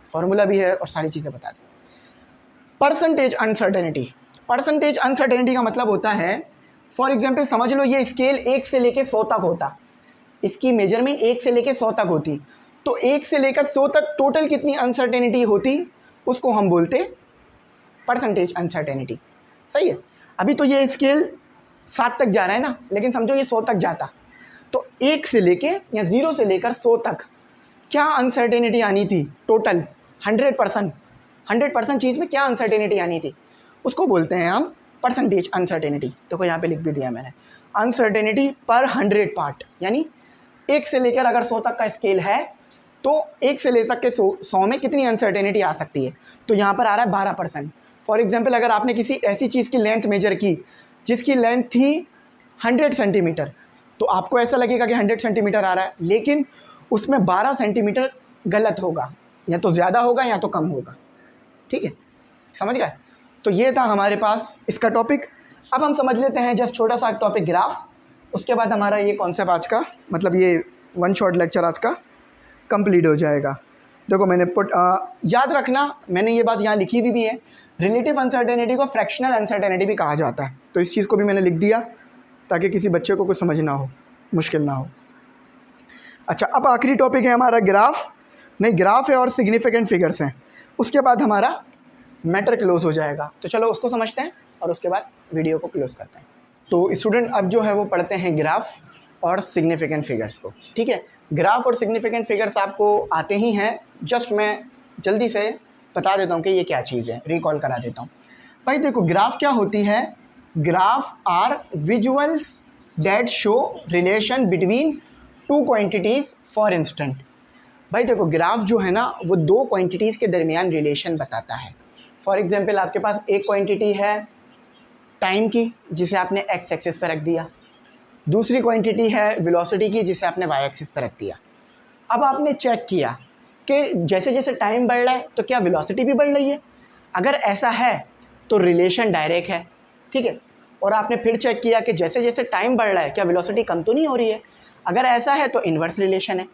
फॉर्मूला भी है और सारी चीज़ें बता दो। परसेंटेज अनसर्टेनिटी, परसेंटेज अनसर्टेनिटी का मतलब होता है, फॉर एग्जांपल समझ लो ये स्केल 1 से लेके 100 तक होता, इसकी मेजरमेंट 1 से लेके 100 तक होती, तो 1 से लेकर 100 तक टोटल कितनी अनसर्टेनिटी होती उसको हम बोलते परसेंटेज अनसर्टेनिटी। सही है। अभी तो ये स्केल 7 तक जा रहा है ना, लेकिन समझो ये 100 तक जाता, तो 1 से लेके या 0 से लेकर 100 तक क्या अनसर्टेनिटी आनी थी टोटल 100% चीज़ में क्या अनसर्टेनिटी आनी थी उसको बोलते हैं हम परसेंटेज अनसर्टेनिटी। देखो यहाँ पे लिख भी दिया मैंने, अनसर्टेनिटी पर 100 पार्ट, यानी 1 से लेकर अगर 100 तक का स्केल है तो 1 से लेकर के 100 में कितनी अनसर्टेनिटी आ सकती है, तो यहाँ पर आ रहा है 12%। फॉर एग्जांपल अगर आपने किसी ऐसी चीज़ की लेंथ मेजर की जिसकी लेंथ थी 100 सेंटीमीटर, तो आपको ऐसा लगेगा कि 100 सेंटीमीटर आ रहा है, लेकिन उसमें 12 सेंटीमीटर गलत होगा, या तो ज़्यादा होगा या तो कम होगा। ठीक है, समझ गए। तो ये था हमारे पास इसका टॉपिक। अब हम समझ लेते हैं जस्ट छोटा सा टॉपिक ग्राफ, उसके बाद हमारा ये कॉन्सेप्ट आज का मतलब ये 1 शॉर्ट लेक्चर आज का कंप्लीट हो जाएगा। देखो मैंने याद रखना, मैंने ये बात यहाँ लिखी हुई भी है, रिलेटिव अनसर्टेनिटी को फ्रैक्शनल अनसर्टेनिटी भी कहा जाता है, तो इस चीज़ को भी मैंने लिख दिया ताकि किसी बच्चे को कुछ समझ ना हो, मुश्किल ना हो। अच्छा, अब आखिरी टॉपिक है हमारा ग्राफ, नहीं ग्राफ है और सिग्निफिकेंट फिगर्स हैं, उसके बाद हमारा मैटर क्लोज हो जाएगा। तो चलो उसको समझते हैं और उसके बाद वीडियो को क्लोज करते हैं। तो स्टूडेंट अब जो है वो पढ़ते हैं ग्राफ और सिग्निफिकेंट फिगर्स को। ठीक है, ग्राफ और सिग्निफिकेंट फिगर्स आपको आते ही हैं, जस्ट मैं जल्दी से बता देता हूँ कि ये क्या चीज़ है, रिकॉल करा देता हूँ। भाई देखो ग्राफ क्या होती है, graph are visuals that show relation between 2 quantities for instant. भाई देखो ग्राफ जो है ना वो 2 क्वांटिटीज़ के दरमियान रिलेशन बताता है। फॉर एग्जांपल आपके पास एक क्वांटिटी है टाइम की जिसे आपने एक्स एक्सिस पर रख दिया, दूसरी क्वांटिटी है वेलोसिटी की जिसे आपने वाई एक्सिस पर रख दिया। अब आपने चेक किया कि जैसे जैसे टाइम बढ़ रहा है तो क्या वेलोसिटी भी बढ़ रही है, अगर ऐसा है तो रिलेशन डायरेक्ट है। ठीक है, और आपने फिर चेक किया कि जैसे जैसे टाइम बढ़ रहा है क्या वेलोसिटी कम तो नहीं हो रही है, अगर ऐसा है तो इन्वर्स रिलेशन है।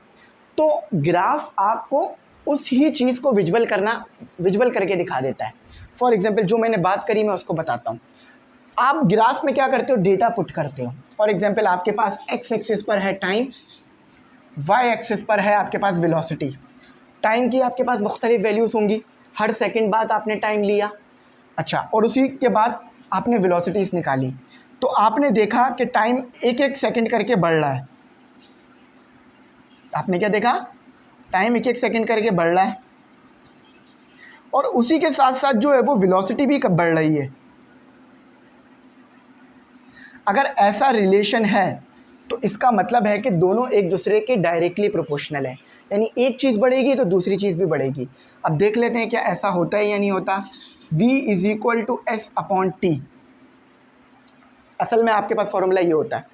तो ग्राफ आपको उस ही चीज़ को विजुअल करके दिखा देता है। फॉर एग्जांपल जो मैंने बात करी मैं उसको बताता हूँ। आप ग्राफ में क्या करते हो, डेटा पुट करते हो। फॉर एग्जांपल आपके पास एक्स एक्सिस पर है टाइम, वाई एक्सिस पर है आपके पास वेलोसिटी। टाइम की आपके पास मुख्तलिफ वैल्यूज़ होंगी, हर सेकंड बाद आपने टाइम लिया। अच्छा, और उसी के बाद आपने वेलोसिटीज़ निकाली, तो आपने देखा कि टाइम एक एक सेकंड करके बढ़ रहा है। आपने क्या देखा, टाइम एक एक सेकंड करके बढ़ रहा है, और उसी के साथ साथ जो है वो वेलोसिटी भी बढ़ रही है। अगर ऐसा रिलेशन है तो इसका मतलब है कि दोनों एक दूसरे के डायरेक्टली प्रोपोर्शनल है, यानी एक चीज़ बढ़ेगी तो दूसरी चीज़ भी बढ़ेगी। अब देख लेते हैं क्या ऐसा होता है या नहीं होता। v = s/t, असल में आपके पास फॉर्मूला ये होता है।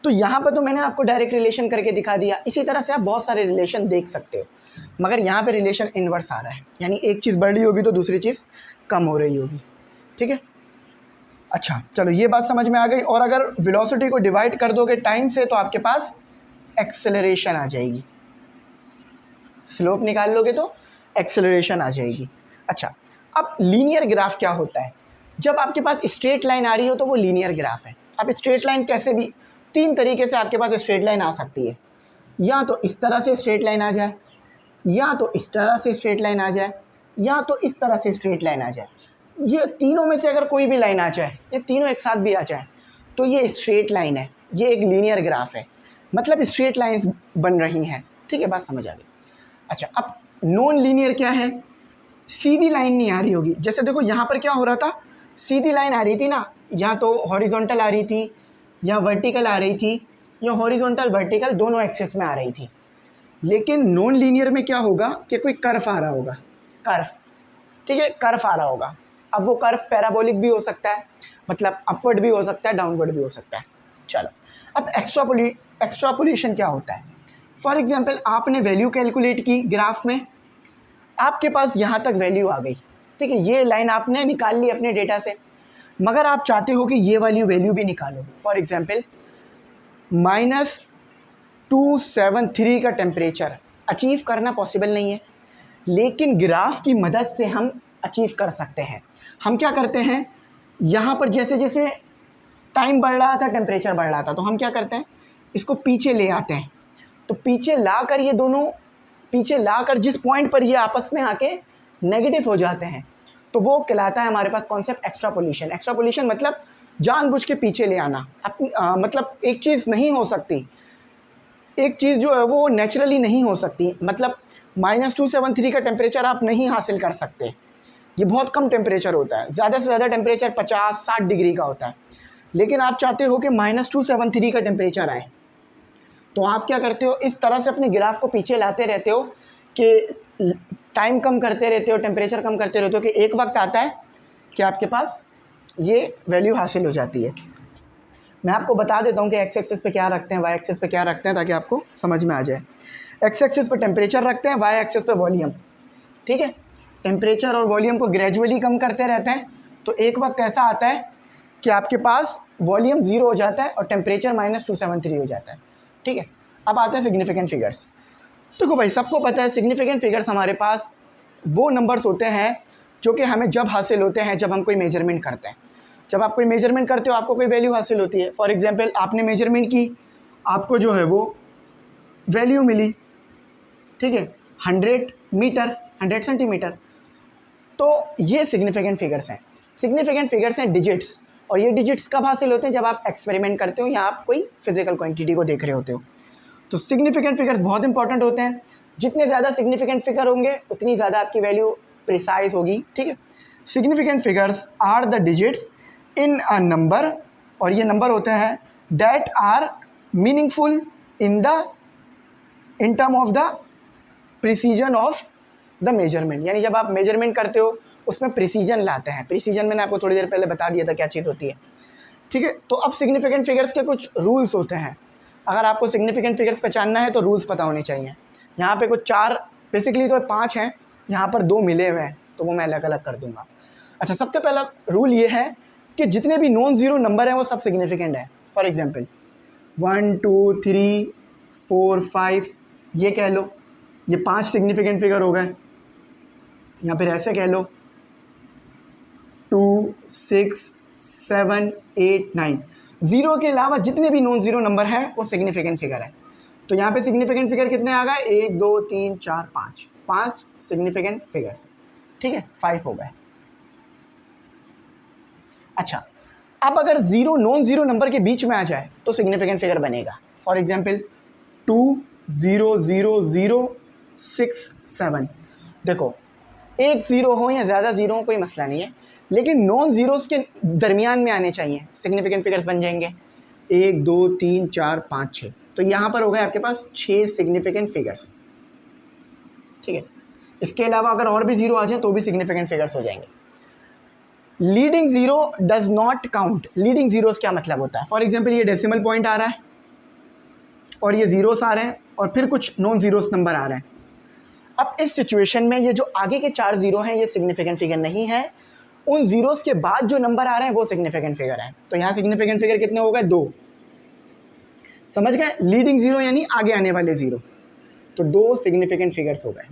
तो यहाँ पर तो मैंने आपको डायरेक्ट रिलेशन करके दिखा दिया, इसी तरह से आप बहुत सारे रिलेशन देख सकते हो, मगर यहाँ पे रिलेशन इन्वर्स आ रहा है, यानी एक चीज़ बढ़ रही होगी तो दूसरी चीज़ कम हो रही होगी। ठीक है, अच्छा चलो ये बात समझ में आ गई। और अगर वेलोसिटी को डिवाइड कर दोगे टाइम से तो आपके पास एक्सेलरेशन आ जाएगी, स्लोप निकाल लोगे तो एक्सेलरेशन आ जाएगी। अच्छा, अब लीनियर ग्राफ क्या होता है, जब आपके पास स्ट्रेट लाइन आ रही हो तो वो लीनियर ग्राफ है। अब स्ट्रेट लाइन कैसे भी 3 तरीके से आपके पास स्ट्रेट लाइन आ सकती है, या तो इस तरह से स्ट्रेट लाइन आ जाए, या तो इस तरह से स्ट्रेट लाइन आ जाए, या तो इस तरह से स्ट्रेट लाइन आ जाए। ये तीनों में से अगर कोई भी लाइन आ जाए, ये तीनों एक साथ भी आ जाए तो ये स्ट्रेट लाइन है, ये एक लीनियर ग्राफ है। मतलब स्ट्रेट लाइंस बन रही हैं। ठीक है, बात समझ आ गई। अच्छा, अब नॉन लीनियर क्या है? सीधी लाइन नहीं आ रही होगी। जैसे देखो यहाँ पर क्या हो रहा था, सीधी लाइन आ रही थी ना, या तो हॉरिजॉन्टल आ रही थी या वर्टिकल आ रही थी, या हॉरिजॉन्टल वर्टिकल दोनों एक्सेस में आ रही थी। लेकिन नॉन लीनियर में क्या होगा कि कोई कर्व आ रहा होगा, कर्व, ठीक है, कर्व आ रहा होगा। अब वो कर्व पैराबोलिक भी हो सकता है, मतलब अपवर्ड भी हो सकता है, डाउनवर्ड भी हो सकता है। चलो, अब एक्स्ट्रापोलेशन क्या होता है? फॉर एग्जांपल आपने वैल्यू कैलकुलेट की ग्राफ में, आपके पास यहाँ तक वैल्यू आ गई, ठीक है, ये लाइन आपने निकाल ली अपने डेटा से, मगर आप चाहते हो कि ये वाली वैल्यू भी निकालो। फॉर एग्जांपल -273 का टेम्परेचर अचीव करना पॉसिबल नहीं है, लेकिन ग्राफ की मदद से हम अचीव कर सकते हैं। हम क्या करते हैं, यहाँ पर जैसे जैसे टाइम बढ़ रहा था, टेम्परेचर बढ़ रहा था, तो हम क्या करते हैं, इसको पीछे ले आते हैं। तो पीछे लाकर ये दोनों, पीछे लाकर जिस पॉइंट पर ये आपस में आके नेगेटिव हो जाते हैं, तो वो कहलाता है हमारे पास कॉन्सेप्ट एक्स्ट्रापोलेशन। एक्स्ट्रापोलेशन मतलब जानबूझ के पीछे ले आना। अपनी मतलब एक चीज़ नहीं हो सकती, एक चीज़ जो है वो नेचुरली नहीं हो सकती। मतलब -273 का टेम्परेचर आप नहीं हासिल कर सकते, ये बहुत कम टेम्परेचर होता है, ज़्यादा से ज़्यादा टेम्परेचर 50-60 डिग्री का होता है। लेकिन आप चाहते हो कि -273 का टेम्परेचर आए, तो आप क्या करते हो, इस तरह से अपने ग्राफ को पीछे लाते रहते हो कि टाइम कम करते रहते हो, टेम्परेचर कम करते रहते हो, कि एक वक्त आता है कि आपके पास ये वैल्यू हासिल हो जाती है। मैं आपको बता देता हूँ कि एक्स एक्सिस पे क्या रखते हैं, वाई एक्सिस पे क्या रखते हैं, ताकि आपको समझ में आ जाए। एक्स एक्सिस पे टेम्परेचर रखते हैं, वाई एक्सिस पे वॉल्यूम, ठीक है। टेम्परेचर और वॉल्यूम को ग्रेजुअली कम करते रहते हैं, तो एक वक्त ऐसा आता है कि आपके पास वॉल्यूम 0 हो जाता है और टेम्परेचर -273 हो जाता है, ठीक है। अब आते हैं सिग्निफिकेंट फिगर्स। देखो भाई, सबको पता है सिग्निफिकेंट फिगर्स हमारे पास वो नंबर्स होते हैं जो कि हमें जब हासिल होते हैं जब हम कोई मेजरमेंट करते हैं। जब आप कोई मेजरमेंट करते हो आपको कोई वैल्यू हासिल होती है। फॉर एग्जांपल आपने मेजरमेंट की, आपको जो है वो वैल्यू मिली, ठीक है, 100 मीटर, 100 सेंटीमीटर, तो ये सिग्निफिकेंट फिगर्स हैं। सिग्निफिकेंट फिगर्स हैं डिजिट्स, और ये डिजिट्स कब हासिल होते हैं, जब आप एक्सपेरिमेंट करते हो या आप कोई फिजिकल क्वांटिटी को देख रहे होते हो। तो सिग्निफिकेंट फिगर्स बहुत इंपॉर्टेंट होते हैं। जितने ज़्यादा सिग्निफिकेंट फिगर होंगे उतनी ज़्यादा आपकी वैल्यू प्रिसाइज होगी, ठीक है। Significant figures are the digits in a number, और ये नंबर होते हैं that are meaningful in term of the precision of the measurement. यानी जब आप मेजरमेंट करते हो उसमें प्रिसीजन लाते हैं। प्रिसीजन मैंने आपको थोड़ी देर पहले बता दिया था क्या चीज़ होती है, ठीक है। तो अब सिग्निफिकेंट फिगर्स के कुछ रूल्स होते हैं। अगर आपको सिग्निफिकेंट फिगर्स पहचानना है तो रूल्स पता होने चाहिए। यहाँ पे कुछ 4, बेसिकली तो 5 हैं, यहाँ पर 2 मिले हुए हैं, तो वो मैं अलग अलग कर दूंगा। अच्छा, सबसे पहला रूल ये है कि जितने भी नॉन ज़ीरो नंबर हैं वो सब सिग्निफिकेंट है। फॉर एग्जांपल 1 2 3 4 5, ये कह लो, ये 5 सिग्निफिकेंट फिगर हो गए। या फिर ऐसे कह लो 2 6 7 8 9, ज़ीरो के अलावा जितने भी नॉन ज़ीरो नंबर हैं वो सिग्निफिकेंट फिगर है। तो यहाँ पे सिग्निफिकेंट फिगर कितने आ गए, 1 2 3 4 5 सिग्निफिकेंट फिगर्स, ठीक है, 5 हो गए। अच्छा, अब अगर ज़ीरो नॉन ज़ीरो नंबर के बीच में आ जाए तो सिग्निफिकेंट फिगर बनेगा। फॉर एग्जांपल 2 0 0 0 6 7, देखो एक ज़ीरो हो या ज़्यादा ज़ीरो हो कोई मसला नहीं है, लेकिन नॉन ज़ीरोस के दरमियान में आने चाहिए, सिग्निफिकेंट फिगर्स बन जाएंगे। 1 2 3 4 5 6, तो यहाँ पर हो गए आपके पास 6 सिग्निफिकेंट फिगर्स, ठीक है। इसके अलावा अगर और भी ज़ीरो आ जाए तो भी सिग्निफिकेंट फिगर्स हो जाएंगे। Leading zero does not count. Leading zeros क्या मतलब होता है, फॉर एग्जांपल ये डेसिमल पॉइंट आ रहा है और ये ज़ीरोस आ रहे हैं और फिर कुछ नॉन ज़ीरोस नंबर आ रहे हैं। अब इस सिचुएशन में ये जो आगे के 4 ज़ीरो हैं ये सिग्निफिकेंट फिगर नहीं है, उन ज़ीरोस के बाद जो नंबर आ रहे हैं वो सिग्निफिकेंट फिगर है। तो यहाँ सिग्निफिकेंट फिगर कितने हो गए, 2, समझ गए। लीडिंग ज़ीरो यानी आगे आने वाले ज़ीरो, तो 2 सिग्निफिकेंट फिगर्स हो गए।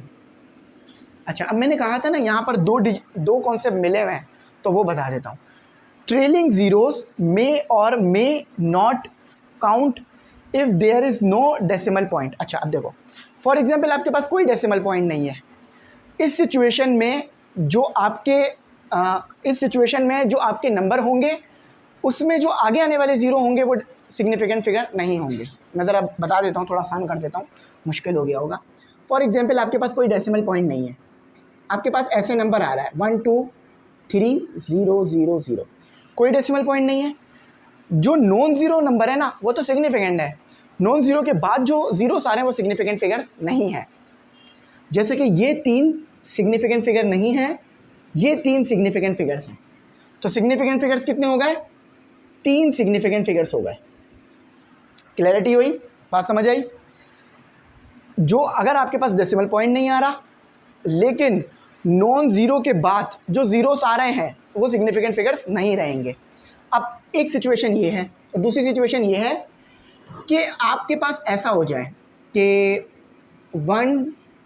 अच्छा, अब मैंने कहा था ना यहाँ पर दो कॉन्सेप्ट मिले हुए हैं, तो वो बता देता हूँ। ट्रेलिंग ज़ीरोस मे और may not count if there is no decimal point. अच्छा, अब देखो फॉर एग्जांपल आपके पास कोई डेसिमल पॉइंट नहीं है, इस सिचुएशन में जो आपके नंबर होंगे उसमें जो आगे आने वाले ज़ीरो होंगे वो सिग्निफिकेंट फिगर नहीं होंगे। मैं ज़रा बता देता हूँ, थोड़ा आसान कर देता हूँ, मुश्किल हो गया होगा। फॉर एग्जांपल आपके पास कोई डेसिमल पॉइंट नहीं है, आपके पास ऐसे नंबर आ रहा है 1 2 3 0 0 0, कोई डेसिमल पॉइंट नहीं है। जो नॉन ज़ीरो नंबर है ना वो तो सिग्निफिकेंट है, नॉन ज़ीरो के बाद जो ज़ीरोस आ रहे हैं वो सिग्निफिकेंट फिगर्स नहीं है। जैसे कि ये 3 सिग्निफिकेंट फिगर नहीं है, ये 3 सिग्निफिकेंट फिगर्स हैं। तो सिग्निफिकेंट फिगर्स कितने हो गए? 3 सिग्निफिकेंट फिगर्स हो गए। क्लैरिटी हुई, बात समझ आई? जो अगर आपके पास डेसिमल पॉइंट नहीं आ रहा लेकिन नॉन ज़ीरो के बाद जो ज़ीरोस आ रहे हैं वो सिग्निफिकेंट फिगर्स नहीं रहेंगे। अब एक सिचुएशन ये है, और दूसरी सिचुएशन ये है कि आपके पास ऐसा हो जाए कि 1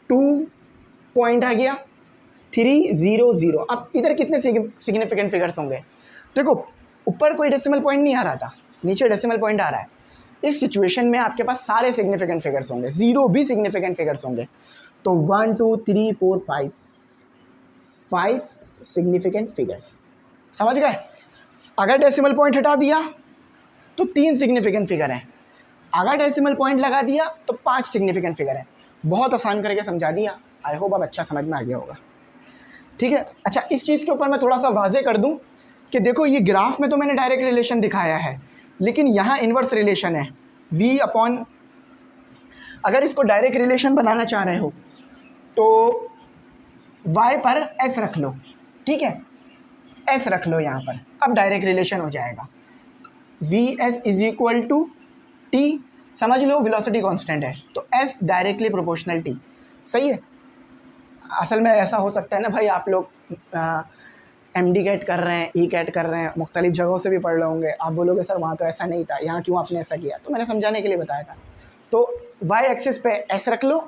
2 पॉइंट आ गया, 3 0 0। अब इधर कितने सिग्निफिकेंट फिगर्स होंगे? देखो ऊपर कोई डेसिमल पॉइंट नहीं आ रहा था, नीचे डेसिमल पॉइंट आ रहा है। इस सिचुएशन में आपके पास सारे सिग्निफिकेंट फिगर्स होंगे, ज़ीरो भी सिग्निफिकेंट फिगर्स होंगे। तो 1 2 3 4 5 सिग्निफिकेंट फिगर्स, समझ गए? अगर डेसिमल पॉइंट हटा दिया तो 3 सिग्निफिकेंट फिगर हैं, अगर डेसिमल पॉइंट लगा दिया तो 5 सिग्निफिकेंट फिगर हैं। बहुत आसान करके समझा दिया, आई होप अब अच्छा समझ में आ गया होगा। ठीक है, अच्छा इस चीज़ के ऊपर मैं थोड़ा सा वाजे कर दूं कि देखो ये ग्राफ में तो मैंने डायरेक्ट रिलेशन दिखाया है, लेकिन यहाँ इन्वर्स रिलेशन है v अपॉन, अगर इसको डायरेक्ट रिलेशन बनाना चाह रहे हो तो y पर s रख लो, ठीक है, s रख लो यहाँ पर, अब डायरेक्ट रिलेशन हो जाएगा। vs is equal to t, समझ लो वेलोसिटी कांस्टेंट है तो s डायरेक्टली प्रोपोर्शनल t, सही है। असल में ऐसा हो सकता है ना भाई, आप लोग MD कैट कर रहे हैं, E कैट कर रहे हैं, मुख्तलिफ जगहों से भी पढ़ रहे होंगे, आप बोलोगे सर वहाँ तो ऐसा नहीं था, यहाँ क्यों आपने ऐसा किया? तो मैंने समझाने के लिए बताया था। तो y एक्सिस पे s रख लो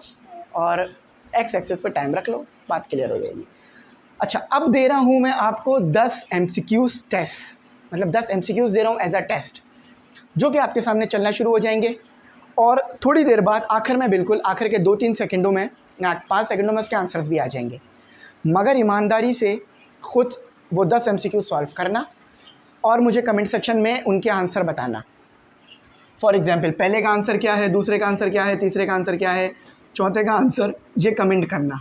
और x एक्सिस पे टाइम रख लो, बात क्लियर हो जाएगी। अच्छा अब दे रहा हूँ मैं आपको 10 MCQs टेस्ट, मतलब 10 MCQs दे रहा हूँ एज अ टेस्ट, जो कि आपके सामने चलना शुरू हो जाएंगे और थोड़ी देर बाद आखिर में, बिल्कुल आखिर के 2-3 सेकंडों में या 5 सेकंडों में उसके आंसर्स भी आ जाएंगे। मगर ईमानदारी से खुद वो 10 MCQ सॉल्व करना और मुझे कमेंट सेक्शन में उनके आंसर बताना। फॉर एग्जांपल पहले का आंसर क्या है, दूसरे का आंसर क्या है, तीसरे का आंसर क्या है, चौथे का आंसर, ये कमेंट करना,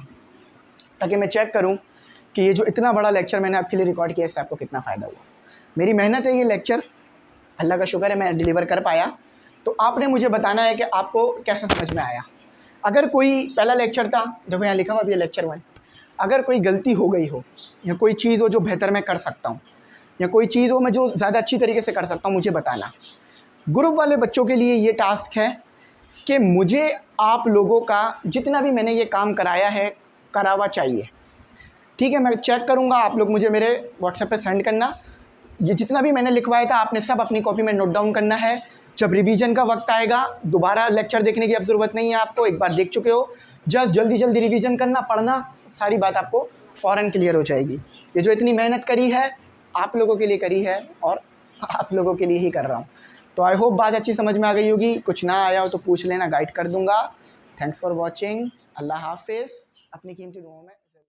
ताकि मैं चेक करूं कि ये जो इतना बड़ा लेक्चर मैंने आपके लिए रिकॉर्ड किया इससे आपको कितना फ़ायदा हुआ। मेरी मेहनत है ये लेक्चर, अल्लाह का शुक्र है मैं डिलीवर कर पाया। तो आपने मुझे बताना है कि आपको कैसे समझ में आया। अगर कोई पहला लेक्चर था, देखो यहाँ लिखा हुआ अभी लेक्चर 1, अगर कोई गलती हो गई हो या कोई चीज़ हो जो बेहतर मैं कर सकता हूँ या कोई चीज़ हो मैं जो ज़्यादा अच्छी तरीके से कर सकता हूँ, मुझे बताना। ग्रुप वाले बच्चों के लिए ये टास्क है कि मुझे आप लोगों का जितना भी मैंने ये काम कराया है करावा चाहिए, ठीक है। मैं चेक करूँगा, आप लोग मुझे मेरे व्हाट्सएप पे सेंड करना। ये जितना भी मैंने लिखवाया था आपने सब अपनी कॉपी में नोट डाउन करना है। जब रिवीजन का वक्त आएगा दोबारा लेक्चर देखने की अब ज़रूरत नहीं है आपको, एक बार देख चुके हो, जस्ट जल्दी जल्दी रिवीजन करना, पढ़ना, सारी बात आपको फ़ौरन क्लियर हो जाएगी। ये जो इतनी मेहनत करी है आप लोगों के लिए करी है और आप लोगों के लिए ही कर रहा हूँ। तो आई होप बात अच्छी समझ में आ गई होगी। कुछ ना आया हो तो पूछ लेना, गाइड कर दूँगा। Thanks for watching. अल्लाह हाफिज़। अपनी कीमती दुआओं में